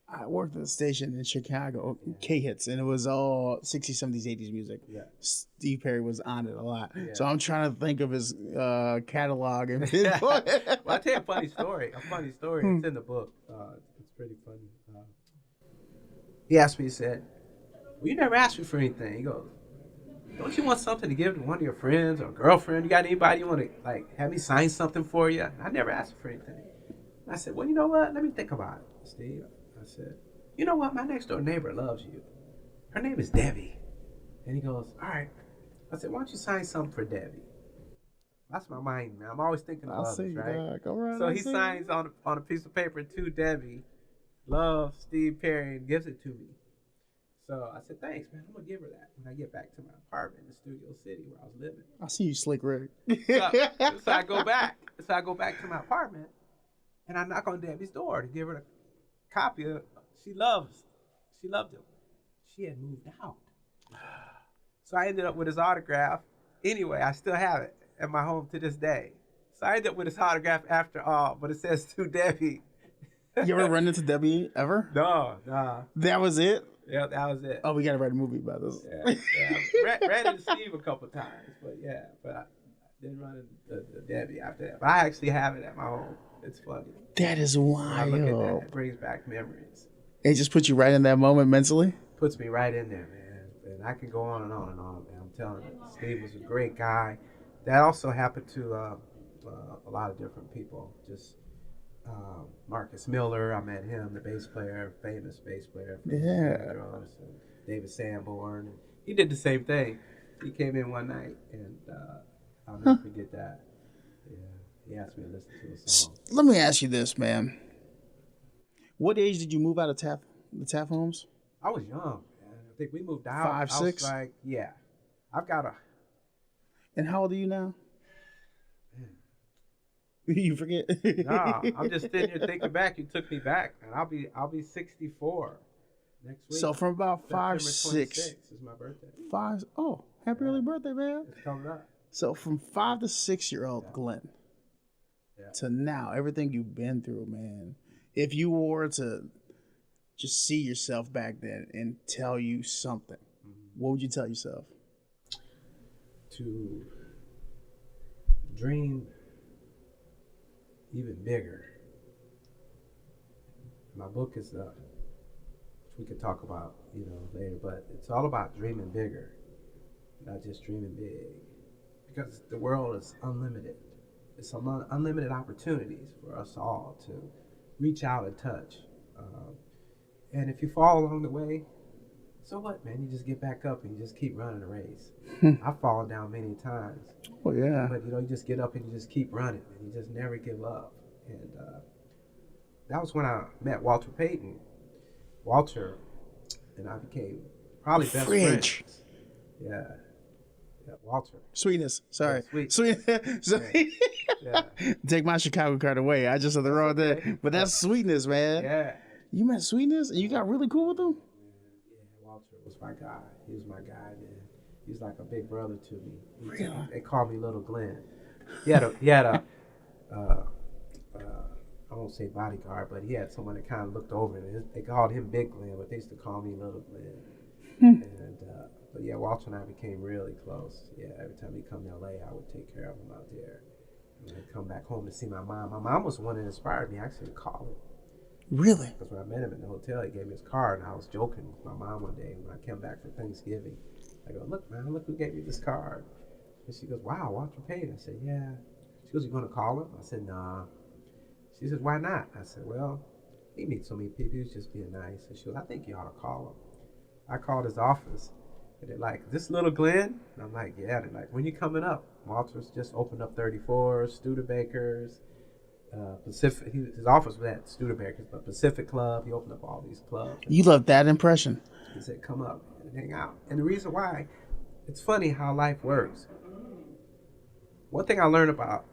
I worked at a station in Chicago, K-Hits, and it was all 60s, 70s, 80s music. Yeah. Steve Perry was on it a lot. Yeah. So I'm trying to think of his catalog. And Well, I'll tell you a funny story. It's in the book. It's pretty funny. He asked me, he said, well, you never asked me for anything. He goes, don't you want something to give to one of your friends or girlfriend? You got anybody you want to like have me sign something for you? I never asked you for anything. And I said, well, you know what? Let me think about it, Steve. I said, you know what? My next door neighbor loves you. Her name is Debbie. And he goes, all right. I said, why don't you sign something for Debbie? That's my mind, man. I'm always thinking of others, right? So he signs on a piece of paper to Debbie, love Steve Perry, and gives it to me. So I said, thanks, man. I'm going to give her that when I get back to my apartment in Studio City where I was living. I see you, Slick Rick. So I go back. So I go back to my apartment, and I knock on Debbie's door to give her the copy of she loved him. She had moved out. So I ended up with his autograph. Anyway, I still have it at my home to this day. So I ended up with his autograph after all, but it says to Debbie. You ever run into Debbie ever? No. That was it? Yeah, that was it. Oh, we got to write a movie about this. Yeah. Ran into Steve a couple times, but I didn't run into Debbie after that. But I actually have it at my home. It's funny. That is wild. When I look at that, it brings back memories. It just puts you right in that moment mentally? Puts me right in there, man. And I can go on and on and on, man. I'm telling you, Steve was a great guy. That also happened to a lot of different people. Just Marcus Miller, I met him, the bass player, famous bass player. Drums, and David Sanborn. And he did the same thing. He came in one night, and I'll never forget that. Yeah, he asked me to listen to a song. Let me ask you this, man. What age did you move out of the Taft Homes? I was young, man. I think we moved out. 5, 6? I was like, yeah. I've got a... And how old are you now? Man. You forget? Nah, I'm just sitting here thinking back. You took me back, and I'll be 64 next week. So from about 5, September 6 is my birthday. 5. Oh, happy early birthday, man! It's coming up. So from 5 to 6-year-old Glenn to now, everything you've been through, man. If you were to just see yourself back then and tell you something, what would you tell yourself? To dream even bigger. My book is, which we could talk about, later, but it's all about dreaming bigger, not just dreaming big, because the world is unlimited. It's unlimited opportunities for us all to reach out and touch. And if you fall along the way, so what, man? You just get back up and you just keep running the race. I've fallen down many times. Oh, yeah. But, you just get up and you just keep running, and you just never give up. And that was when I met Walter Payton. Walter and I became probably best friends. Yeah, Walter. Sweetness. Sorry. Yeah, Sweetness. Yeah. Take my Chicago card away. I just said the wrong thing. But that's Sweetness, man. Yeah. You met Sweetness and you got really cool with him? Yeah, Walter was my guy. He was my guy, man. He was like a big brother to me. Really? They called me Little Glenn. He had a I won't say bodyguard, but he had someone that kind of looked over him. They called him Big Glenn, but they used to call me Little Glenn. And but yeah, Walter and I became really close. Yeah, every time he'd come to LA, I would take care of him out there. And I'd come back home to see my mom. My mom was the one that inspired me actually to call him. Really? Because when I met him in the hotel, he gave me his card, and I was joking with my mom one day when I came back for Thanksgiving. I go, look, man, look who gave me this card. And she goes, wow, Walter Payton. I said, yeah. She goes, you going to call him? I said, nah. She says, why not? I said, well, he meets so many people. He was just being nice. And she goes, I think you ought to call him. I called his office, and they're like, this Little Glenn? And I'm like, yeah. They're like, when you coming up? Walter's just opened up 34, Studebakers, Pacific. His office was at Studebaker, but Pacific Club. He opened up all these clubs. You love that impression. He said, "Come up and hang out." And the reason why, it's funny how life works. One thing I learned about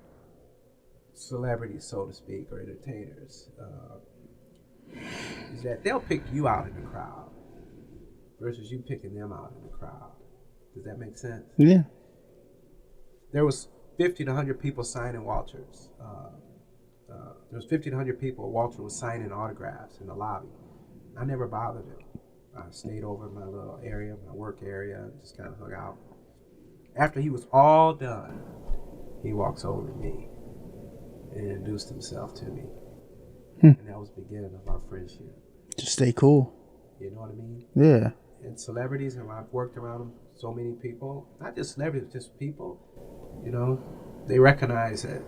celebrities, so to speak, or entertainers, is that they'll pick you out in the crowd versus you picking them out in the crowd. Does that make sense? Yeah. There was 50 to 100 people signing Walter's. There was 50 to 100 people. Walter was signing autographs in the lobby. I never bothered him. I stayed over in my little area, my work area, and just kind of hung out. After he was all done, he walks over to me and introduced himself to me. And that was the beginning of our friendship. Just stay cool. You know what I mean? Yeah. And celebrities, and I've worked around so many people, not just celebrities, just people, you know, they recognize that,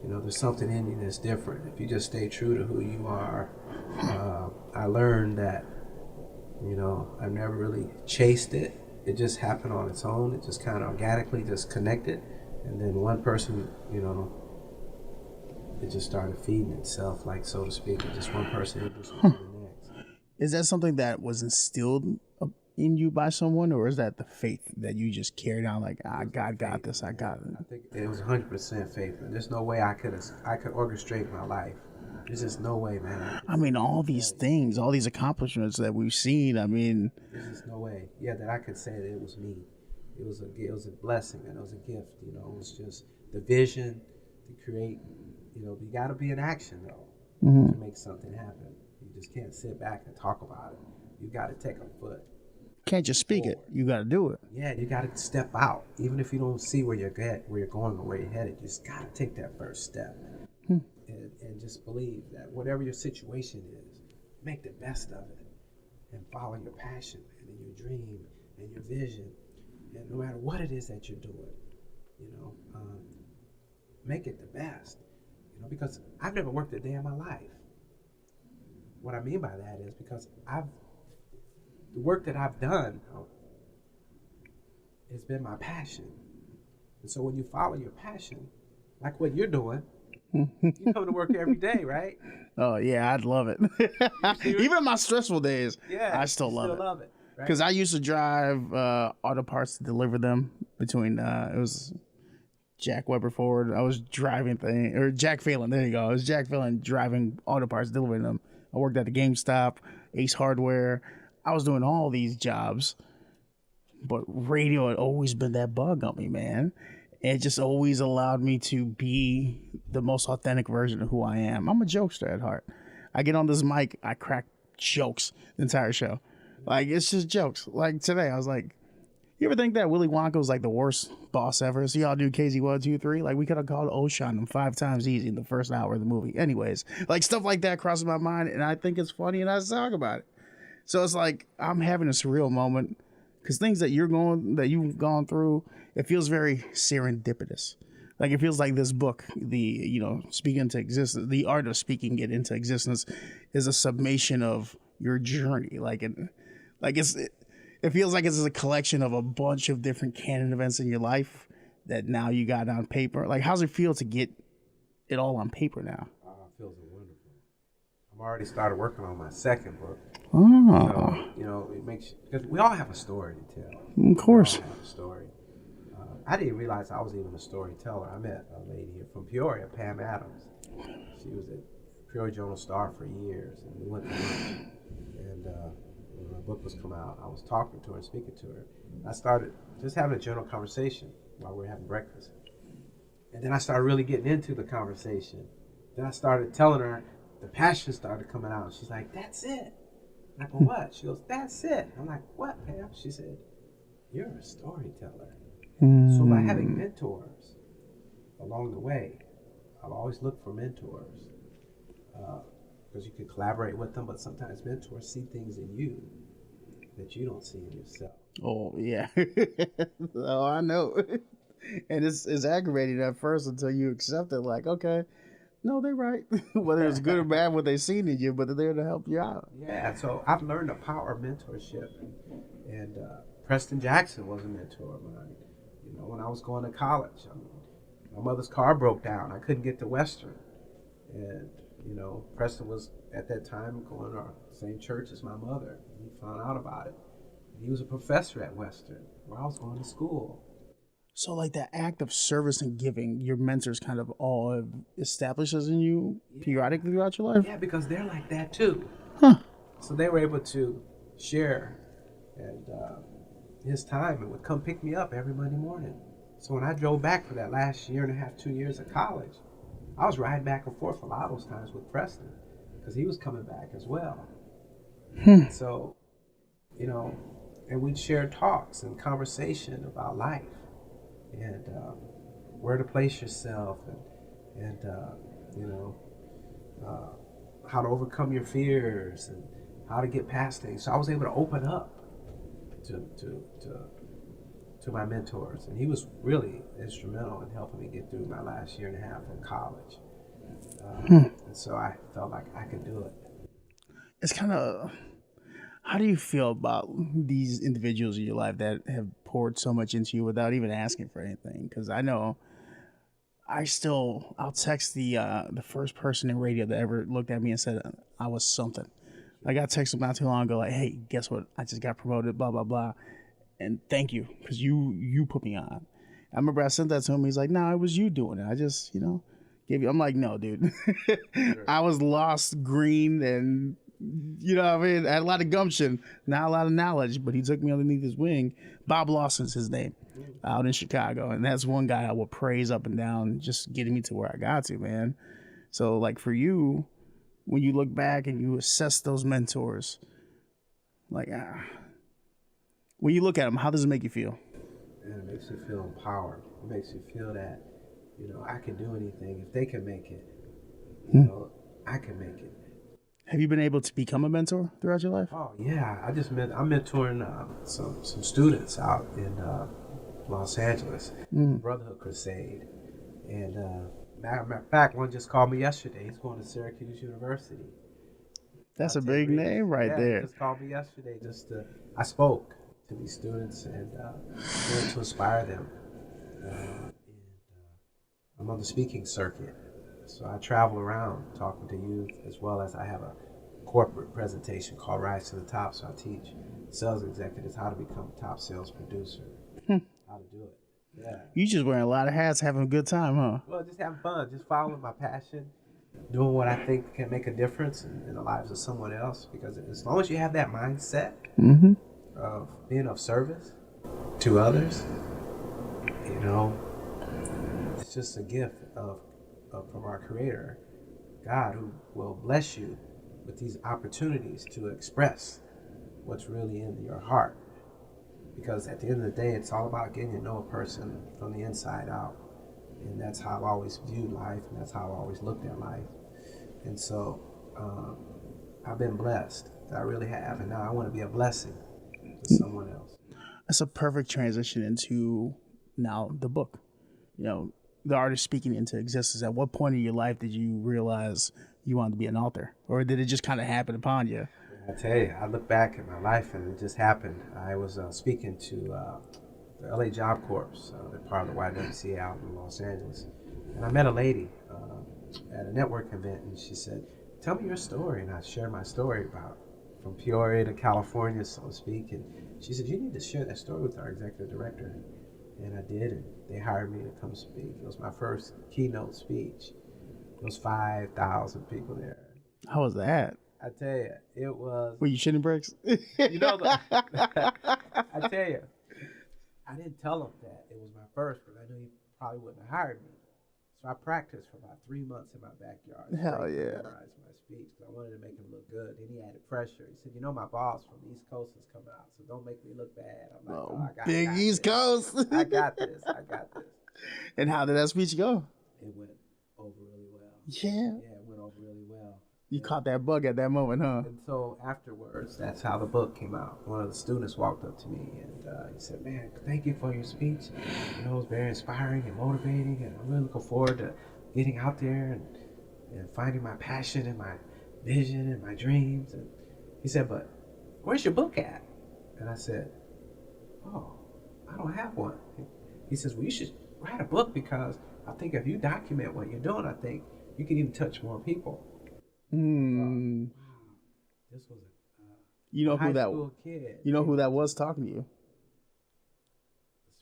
you know, there's something in you that's different. If you just stay true to who you are, I learned that, you know, I've never really chased it. It just happened on its own. It just kind of organically just connected. And then one person, you know, it just started feeding itself, like, so to speak. And just one person introduced me to the next. Is that something that was instilled in you by someone, or is that the faith that you just carried on? Like, God got this, I got it. I think it was 100% faith. There's no way I could orchestrate my life. There's just no way, man. I mean, all these things, all these accomplishments that we've seen. I mean, there's just no way. Yeah, that I could say that it was me. It was a blessing, and it was a gift. You know, it was just the vision to create. You know, you got to be in action though to make something happen. You just can't sit back and talk about it. You got to take a foot. Can't just speak it. You got to do it. Yeah, you got to step out. Even if you don't see where you're going or where you're headed, you just got to take that first step. And just believe that whatever your situation is, make the best of it and follow your passion and your dream and your vision. And no matter what it is that you're doing, you know, make it the best. You know, because I've never worked a day in my life. What I mean by that is because the work that I've done has been my passion. And so when you follow your passion, like what you're doing, you come to work every day, right? Oh yeah, I'd love it. Even my stressful days, I still love it. Because I used to drive auto parts to deliver them between it was Jack Weber Ford. I was driving Jack Phelan. There you go. It was Jack Phelan driving auto parts, delivering them. I worked at the GameStop, Ace Hardware. I was doing all these jobs, but radio had always been that bug on me, man. It just always allowed me to be the most authentic version of who I am. I'm a jokester at heart. I get on this mic, I crack jokes the entire show. Like, it's just jokes. Like today, I was like, you ever think that Willy Wonka was like the worst boss ever? So y'all do KZ1, 2, 3? Like, we could have called Ocean on him 5 times easy in the first hour of the movie. Anyways, like stuff like that crosses my mind, and I think it's funny, and I talk about it. So it's like I'm having a surreal moment because things that you've gone through, it feels very serendipitous. Like it feels like this book, Speaking into Existence, the art of speaking it into existence, is a summation of your journey. It feels like it's a collection of a bunch of different canon events in your life that now you got on paper. Like, how's it feel to get it all on paper now? It feels wonderful. I'm already started working on my second book. Oh. So, it makes, because we all have a story to tell. Of course. We all have a story. I didn't realize I was even a storyteller. I met a lady here from Peoria, Pam Adams. She was at Peoria Journal-Star for years, and we went to lunch. And when my book was coming out, I was talking to her and speaking to her. I started just having a general conversation while we were having breakfast. And then I started really getting into the conversation. Then I started telling her, the passion started coming out. She's like, "That's it." I go, "What?" She goes, "That's it." I'm like, "What, Pam?" She said, "You're a storyteller." So by having mentors along the way, I've always looked for mentors because you can collaborate with them, but sometimes mentors see things in you that you don't see in yourself. Oh, yeah. Oh, I know. And it's aggravating at first until you accept it. Like, okay, no, they're right. Whether it's good or bad, what they've seen in you, but they're there to help you out. Yeah, so I've learned the power of mentorship. And Preston Jackson was a mentor of mine. You know, when I was going to college, my mother's car broke down. I couldn't get to Western. And, you know, Preston was at that time going to the same church as my mother. He found out about it. He was a professor at Western, where I was going to school. So, like that act of service and giving, your mentors kind of all have established as in you periodically throughout your life? Yeah, because they're like that too. Huh. So they were able to share and his time and would come pick me up every Monday morning. So when I drove back for that last year and a half, 2 years of college, I was riding back and forth a lot of those times with Preston because he was coming back as well. So, you know, and we'd share talks and conversation about life and where to place yourself and you know, how to overcome your fears and how to get past things. So I was able to open up to my mentors, and he was really instrumental in helping me get through my last year and a half in college. And so I felt like I could do it. It's kind of, how do you feel about these individuals in your life that have poured so much into you without even asking for anything? Because I know I'll text the first person in radio that ever looked at me and said I was something. I got texted not too long ago, like, hey, guess what? I just got promoted, blah, blah, blah. And thank you, because you put me on. I remember I sent that to him. He's like, no, it was you doing it. I just, gave you. I'm like, no, dude. I was lost, green, and, what I mean? I had a lot of gumption, not a lot of knowledge, but he took me underneath his wing. Bob Lawson's his name, out in Chicago. And that's one guy I will praise up and down, just getting me to where I got to, man. So, like, for you, when you look back and you assess those mentors, like, when you look at them, how does it make you feel? And it makes you feel empowered. It makes you feel that, I can do anything. If they can make it, I can make it. Have you been able to become a mentor throughout your life? Oh, yeah. I'm mentoring some students out in Los Angeles, Brotherhood Crusade. And matter of fact, one just called me yesterday. He's going to Syracuse University. That's a big name right there. He just called me yesterday. I spoke to these students and wanted to inspire them. I'm on the speaking circuit, so I travel around talking to youth, as well as I have a corporate presentation called Rise to the Top. So I teach sales executives how to become a top sales producer, how to do it. Yeah. You just wearing a lot of hats, having a good time, huh? Well, just having fun, just following my passion, doing what I think can make a difference in the lives of someone else. Because as long as you have that mindset of being of service to others, it's just a gift from our Creator, God, who will bless you with these opportunities to express what's really in your heart. Because at the end of the day, it's all about getting to know a person from the inside out. And that's how I've always viewed life, and that's how I've always looked at life. And so I've been blessed. I really have. And now I want to be a blessing to someone else. That's a perfect transition into now the book. The artist speaking into existence. At what point in your life did you realize you wanted to be an author? Or did it just kind of happen upon you? I tell you, I look back at my life and it just happened. I was speaking to the LA Job Corps, they're part of the YWCA out in Los Angeles. And I met a lady at a network event, and she said, tell me your story. And I shared my story about from Peoria to California, so to speak. And she said, you need to share that story with our executive director. And I did, and they hired me to come speak. It was my first keynote speech. There was 5,000 people there. How was that? I tell you, it was... Were you shitting bricks? I tell you, I didn't tell them that it was my first, because I knew he probably wouldn't have hired me. So I practiced for about 3 months in my backyard. Hell yeah. Memorized my speech, because I wanted to make him look good. Then he added pressure. He said, my boss from the East Coast is coming out, so don't make me look bad. I'm like, I got big East Coast. I got this. And how did that speech go? It went over really well. Yeah. Yeah, it went over really well. You caught that bug at that moment, huh? And so afterwards, that's how the book came out. One of the students walked up to me and he said, man, thank you for your speech. It was very inspiring and motivating, and I'm really looking forward to getting out there and finding my passion and my vision and my dreams. And he said, but where's your book at? And I said, oh, I don't have one. He says, well, you should write a book, because I think if you document what you're doing, I think you can even touch more people. Mm. Wow, this was You know a high who that? school kid. You know who that was talking to you?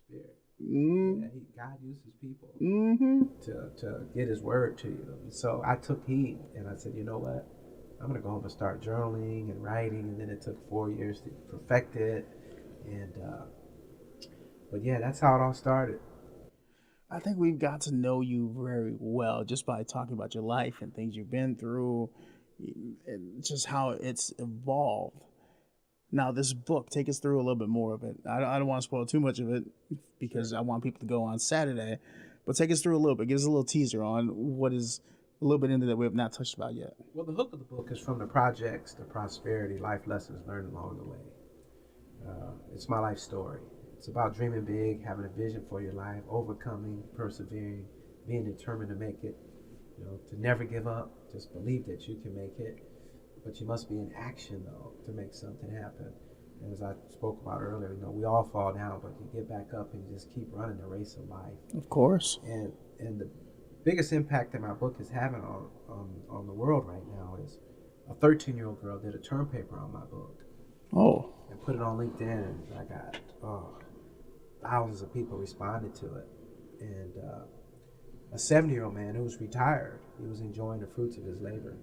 The Spirit. Mm. Yeah, God uses people Mm-hmm. to get His word to you. And so I took heed, and I said, you know what? I'm gonna go home and start journaling and writing, and then it took 4 years to perfect it. And but yeah, that's how it all started. I think we've got to know you very well just by talking about your life and things you've been through, and just how it's evolved. Now, this book, take us through a little bit more of it. I don't want to spoil too much of it because I want people to go on Saturday, but take us through a little bit. Give us a little teaser on what is a little bit into that we have not touched about yet. Well, the hook of the book is from the projects, the prosperity, life lessons learned along the way. It's my life story. It's about dreaming big, having a vision for your life, overcoming, persevering, being determined to make it, to never give up, just believe that you can make it. But you must be in action, though, to make something happen. And as I spoke about earlier, we all fall down, but you get back up and you just keep running the race of life. Of course. And the biggest impact that my book is having on the world right now is a 13-year-old girl did a term paper on my book. Oh. And put it on LinkedIn, and I got thousands of people responded to it. And a 70-year-old man who was retired, he was enjoying the fruits of his labor.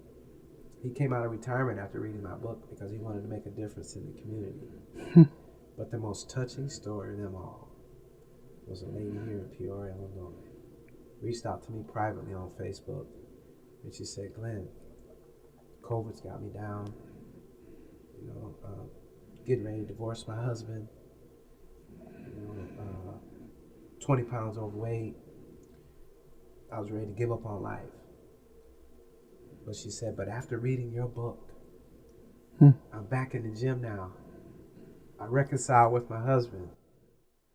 He came out of retirement after reading my book because he wanted to make a difference in the community. But the most touching story of them all was a lady here in Peoria, Illinois, reached out to me privately on Facebook, and she said, Glenn, COVID's got me down, getting ready to divorce my husband, 20 pounds overweight. I was ready to give up on life. But she said, but after reading your book, I'm back in the gym now. I reconciled with my husband,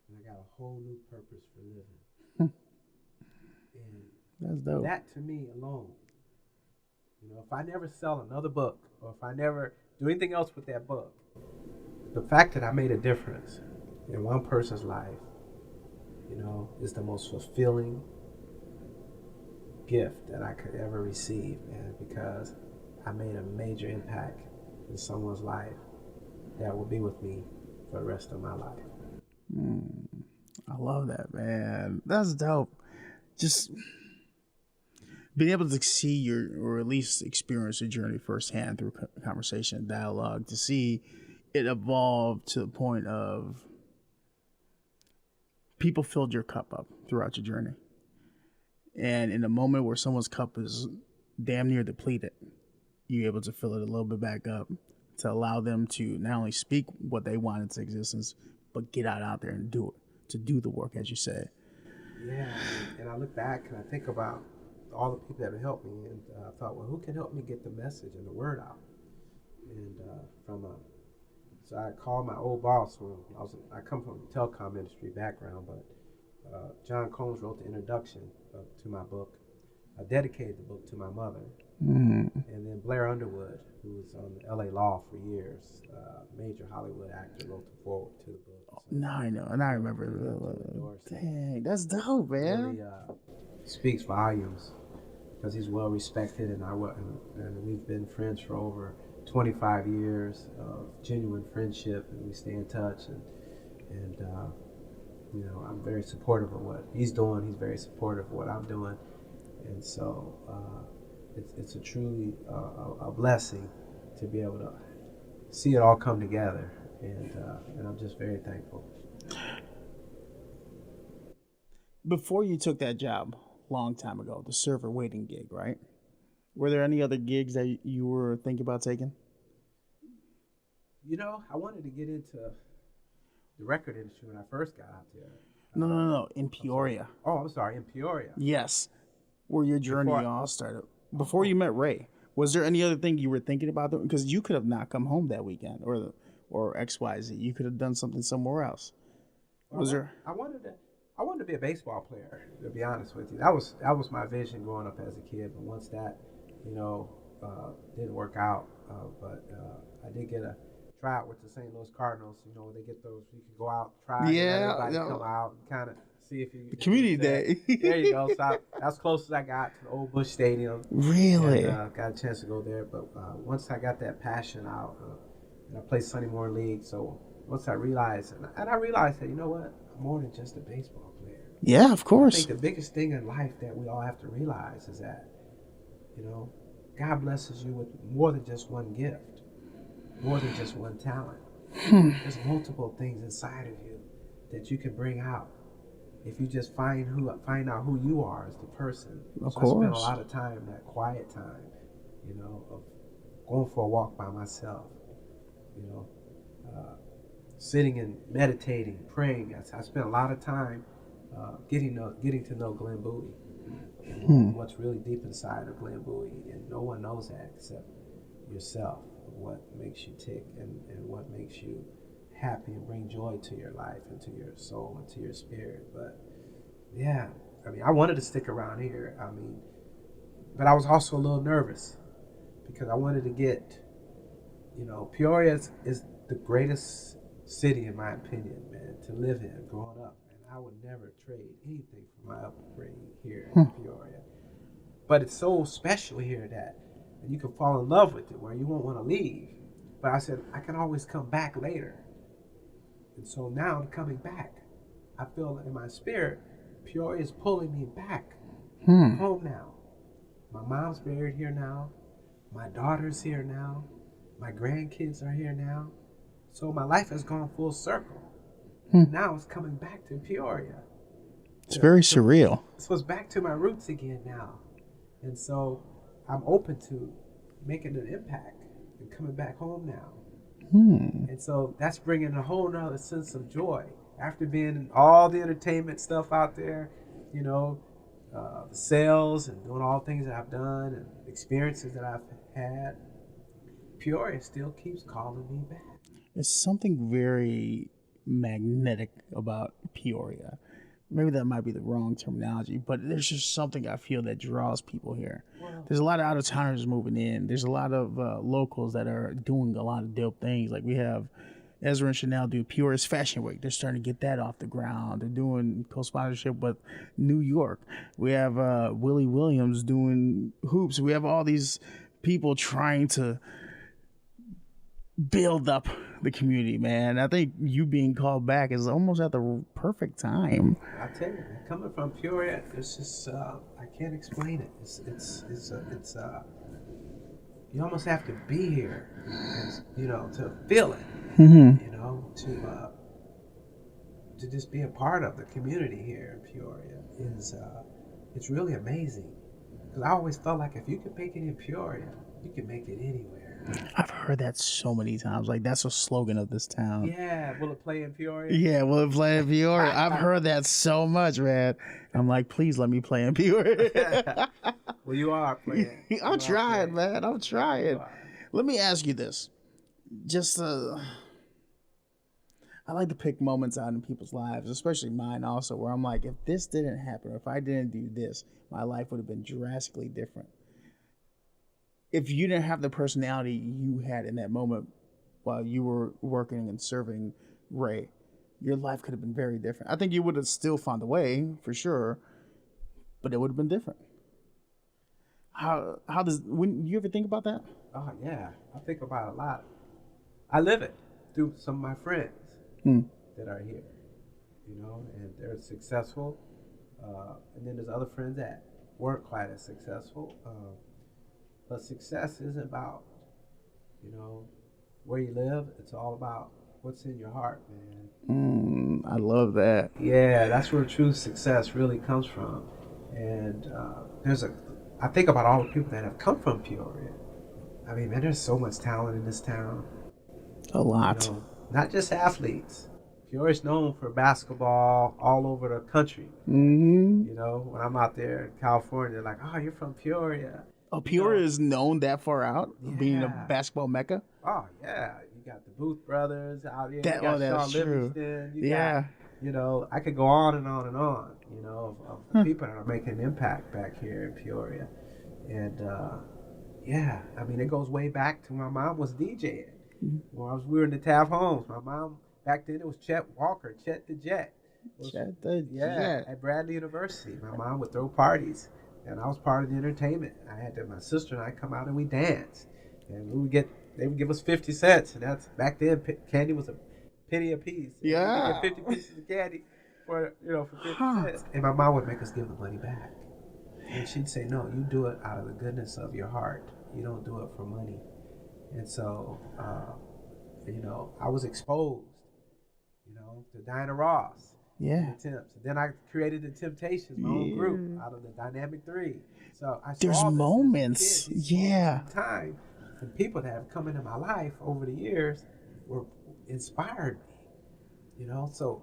and I got a whole new purpose for living. And that's dope. That to me alone, if I never sell another book, or if I never do anything else with that book, the fact that I made a difference in one person's life, is the most fulfilling gift that I could ever receive, man, because I made a major impact in someone's life that will be with me for the rest of my life. I love that, man. That's dope. Just being able to see your, or at least experience your journey firsthand through conversation and dialogue, to see it evolve to the point of people filled your cup up throughout your journey. And in a moment where someone's cup is damn near depleted, you're able to fill it a little bit back up to allow them to not only speak what they want into existence, but get out there and do it, to do the work, as you say. Yeah, and I look back and I think about all the people that have helped me, and I thought, well, who can help me get the message and the word out? And so I called my old boss. I come from a telecom industry background, but John Combs wrote the introduction to my book. I dedicated the book to my mother. And then Blair Underwood, who was on LA Law for years, major Hollywood actor, wrote the foreword to the book. So, now I know, and I remember. Dang, that's dope, man. Really speaks volumes because he's well respected, and we've been friends for over 25 years of genuine friendship, and we stay in touch. And I'm very supportive of what he's doing. He's very supportive of what I'm doing, and so it's a truly a blessing to be able to see it all come together, and I'm just very thankful. Before you took that job, long time ago, the server waiting gig, right? Were there any other gigs that you were thinking about taking? I wanted to get into the record industry when I first got out there. No. In Peoria. I'm sorry, in Peoria. Yes, where your journey all started. Before you met Ray, was there any other thing you were thinking about doing? Because you could have not come home that weekend, or XYZ. You could have done something somewhere else. I wanted to be a baseball player, to be honest with you. That was my vision growing up as a kid. But once that, didn't work out, but I did get a try out with the St. Louis Cardinals. You know, they get those. You can go out, try, Yeah, let everybody no. come out, and kind of see if you. The community day. There you go. So that's close as I got to the old Busch Stadium. Really? And got a chance to go there. But once I got that passion out, and I played Sunday morning league. So once I realized, and I realized that, you know what, I'm more than just a baseball player. Yeah, of I course. think the biggest thing in life that we all have to realize is that, you know, God blesses you with more than just one gift, more than just one talent. There's multiple things inside of you that you can bring out if you just find out who you are as the person. Of So course. I spent a lot of time, that quiet time, you know, of going for a walk by myself, you know, sitting and meditating, praying. I spent a lot of time getting to know Glenn Bowie, what's really deep inside of Glenn Bowie, and no one knows that except yourself, what makes you tick and what makes you happy and bring joy to your life and to your soul and to your spirit. But yeah, I mean, I wanted to stick around here. I mean, but I was also a little nervous because I wanted to get, you know, Peoria is the greatest city in my opinion, man, to live in growing up. And I would never trade anything for my upbringing here in Peoria. But it's so special here that you can fall in love with it where you won't want to leave. But I said, I can always come back later. And so now I'm coming back. I feel in my spirit, Peoria is pulling me back home now. My mom's buried here now. My daughter's here now. My grandkids are here now. So my life has gone full circle. Now it's coming back to Peoria. It's very surreal. So it's back to my roots again now. And so I'm open to making an impact and coming back home now. And so that's bringing a whole nother sense of joy. After being in all the entertainment stuff out there, you know, the sales and doing all the things that I've done and experiences that I've had, Peoria still keeps calling me back. There's something very magnetic about Peoria. Maybe that might be the wrong terminology, but there's just something I feel that draws people here. Wow. There's a lot of out-of-towners moving in. There's a lot of locals that are doing a lot of dope things. Like we have Ezra and Chanel do Peoria's Fashion Week. They're starting to get that off the ground. They're doing co-sponsorship with New York. We have Willie Williams doing hoops. We have all these people trying to build up the community, man. I think you being called back is almost at the perfect time. I tell you, coming from Peoria, it's just I can't explain it. It's you almost have to be here, you know, to feel it. You know, to just be a part of the community here in Peoria is it's really amazing. Because I always felt like if you could make it in Peoria, you can make it anywhere. I've heard that so many times. Like that's a slogan of this town. Yeah, will it play in Peoria? Yeah, will it play in Peoria? I've heard that so much, man. I'm like, please let me play in Peoria. Well, you are playing. I'm trying, man. I'm trying. Let me ask you this. Just I like to pick moments out in people's lives, especially mine also, where I'm like, if this didn't happen, or if I didn't do this, my life would have been drastically different. If you didn't have the personality you had in that moment while you were working and serving Ray, your life could have been very different. I think you would have still found a way, for sure, but it would have been different. How does, when you ever think about that? Oh, yeah. I think about it a lot. I live it through some of my friends that are here, you know, and they're successful. And then there's other friends that weren't quite as successful. But success isn't about, you know, where you live. It's all about what's in your heart, man. I love that. Yeah, that's where true success really comes from. And I think about all the people that have come from Peoria. I mean, man, there's so much talent in this town. A lot. You know, not just athletes. Peoria's known for basketball all over the country. You know, when I'm out there in California, they're like, oh, you're from Peoria. Oh, Peoria is known that far out, being a Yeah. basketball mecca? Oh, yeah. You got the Booth brothers out here. That- you got that's Sean true. Livingston. You Yeah. got, you know, I could go on and on and on, you know, of people that are making an impact back here in Peoria. And, yeah, I mean, it goes way back to my mom was DJing. Well, we were in the Taft Homes. My mom, back then it was Chet Walker, Chet the Jet. Chet the Yeah, Jet. at Bradley University. My mom would throw parties, and I was part of the entertainment. My sister and I come out and we dance, and they would give us 50 cents, and that's back then. Candy was a penny a piece. Yeah. We could get 50 pieces of candy for 50 Huh. cents, and my mom would make us give the money back, and she'd say, "No, you do it out of the goodness of your heart. You don't do it for money." And so, I was exposed, to Diana Ross. Yeah. Attempts. And then I created the Temptations, my own group, out of the Dynamic Three. So I There's saw this moments, as a kid, these yeah. moments in time, and people that have come into my life over the years were inspired me. So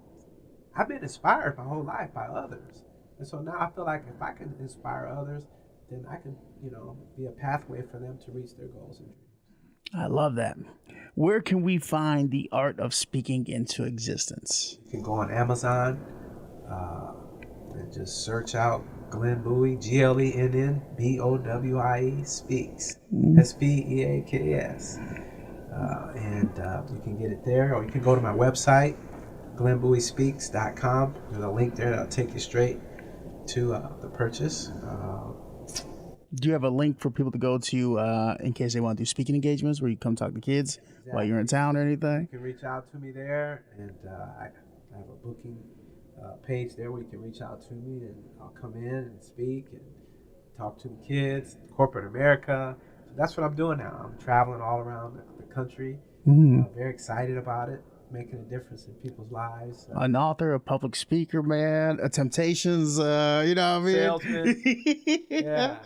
I've been inspired my whole life by others, and so now I feel like if I can inspire others, then I can, be a pathway for them to reach their goals and dreams. I love that. Where can we find the art of speaking into existence? You can go on Amazon and just search out Glenn Bowie, GLENN Speaks, SPEAKS. And you can get it there, or you can go to my website, glennbowiespeaks.com. There's a link there that'll take you straight to the purchase. Do you have a link for people to go to in case they want to do speaking engagements where you come talk to kids while you're in town or anything? You can reach out to me there, and I have a booking page there where you can reach out to me, and I'll come in and speak and talk to the kids, corporate America. So that's what I'm doing now. I'm traveling all around the country. Very excited about it, making a difference in people's lives. An author, a public speaker, man, a Temptations, you know what I mean? Salesman. Yeah.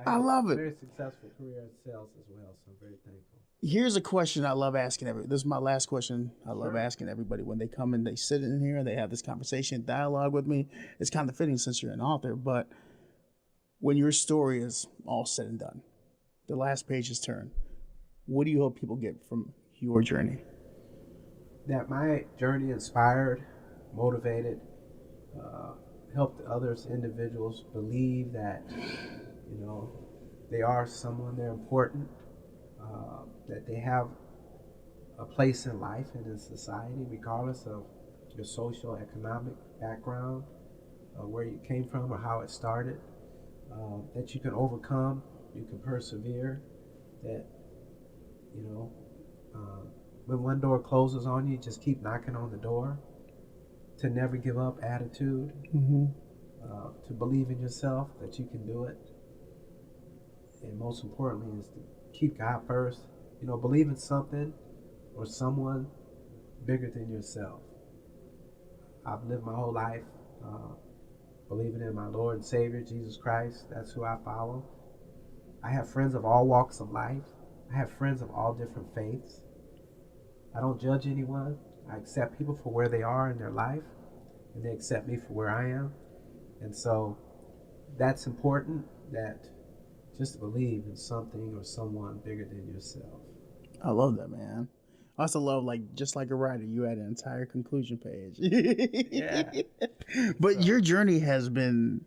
I love it. Very successful career in sales as well, so I'm very thankful. Here's a question I love asking everybody. This is my last question I love asking everybody when they come and they sit in here and they have this conversation, dialogue with me. It's kind of fitting since you're an author, but when your story is all said and done, the last page is turned, what do you hope people get from your journey? That my journey inspired, motivated, helped others, individuals believe that, they are someone, they're important, that they have a place in life and in society, regardless of your social, economic background, where you came from or how it started, that you can overcome, you can persevere, that, when one door closes on you, just keep knocking on the door, to never give up attitude, to believe in yourself, that you can do it. And most importantly is to keep God first. Believe in something or someone bigger than yourself. I've lived my whole life believing in my Lord and Savior, Jesus Christ. That's who I follow. I have friends of all walks of life. I have friends of all different faiths. I don't judge anyone. I accept people for where they are in their life, and they accept me for where I am. And so that's important, that just to believe in something or someone bigger than yourself. I love that, man. I also love, just like a writer, you had an entire conclusion page. Yeah. But your journey has been,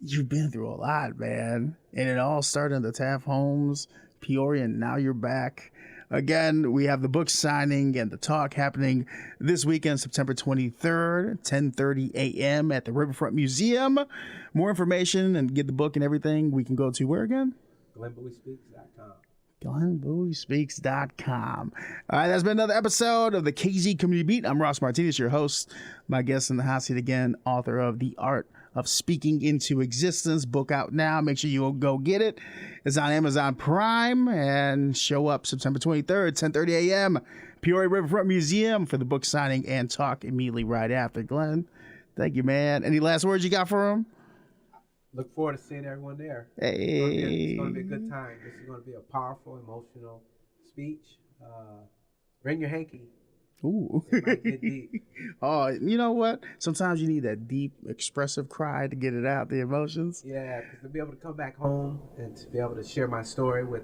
you've been through a lot, man. And it all started in the Taft Homes, Peoria, and now you're back. Again, we have the book signing and the talk happening this weekend, September 23rd, 10:30 a.m. at the Riverfront Museum. More information and get the book and everything, we can go to where again? GlennBowieSpeaks.com. GlennBowieSpeaks.com. All right, that's been another episode of the KZ Community Beat. I'm Ross Martinez, your host. My guest in the hot seat again, author of The Art of Speaking into Existence. Book out now. Make sure you go get it. It's on Amazon Prime, and show up September 23rd, 10:30 a.m. Peoria Riverfront Museum for the book signing and talk immediately right after. Glenn, thank you, man. Any last words you got for him? Look forward to seeing everyone there. Hey. It's going to be a good time. This is going to be a powerful, emotional speech. Bring your hanky. Ooh. It might get deep. Oh, you know what? Sometimes you need that deep, expressive cry to get it out, the emotions. Yeah, because to be able to come back home and to be able to share my story with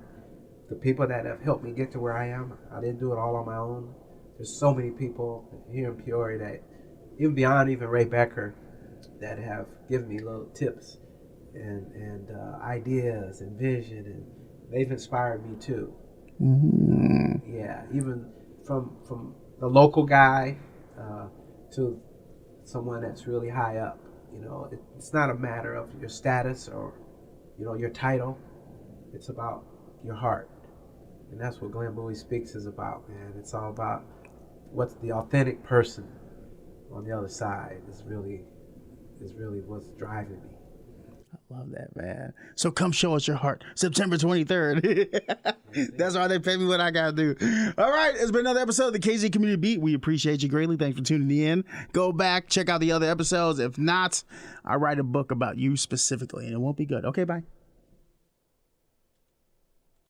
the people that have helped me get to where I am. I didn't do it all on my own. There's so many people here in Peoria that, even beyond even Ray Becker, that have given me little tips and ideas and vision, and they've inspired me too. Yeah, even from the local guy to someone that's really high up. It's not a matter of your status or your title. It's about your heart, and that's what Glenn Bowie Speaks is about, man. It's all about what's the authentic person on the other side is really what's driving me. I love that, man. So come show us your heart. September 23rd. That's why they pay me what I got to do. All right. It's been another episode of the KZ Community Beat. We appreciate you greatly. Thanks for tuning in. Go back, check out the other episodes. If not, I write a book about you specifically, and it won't be good. Okay, bye.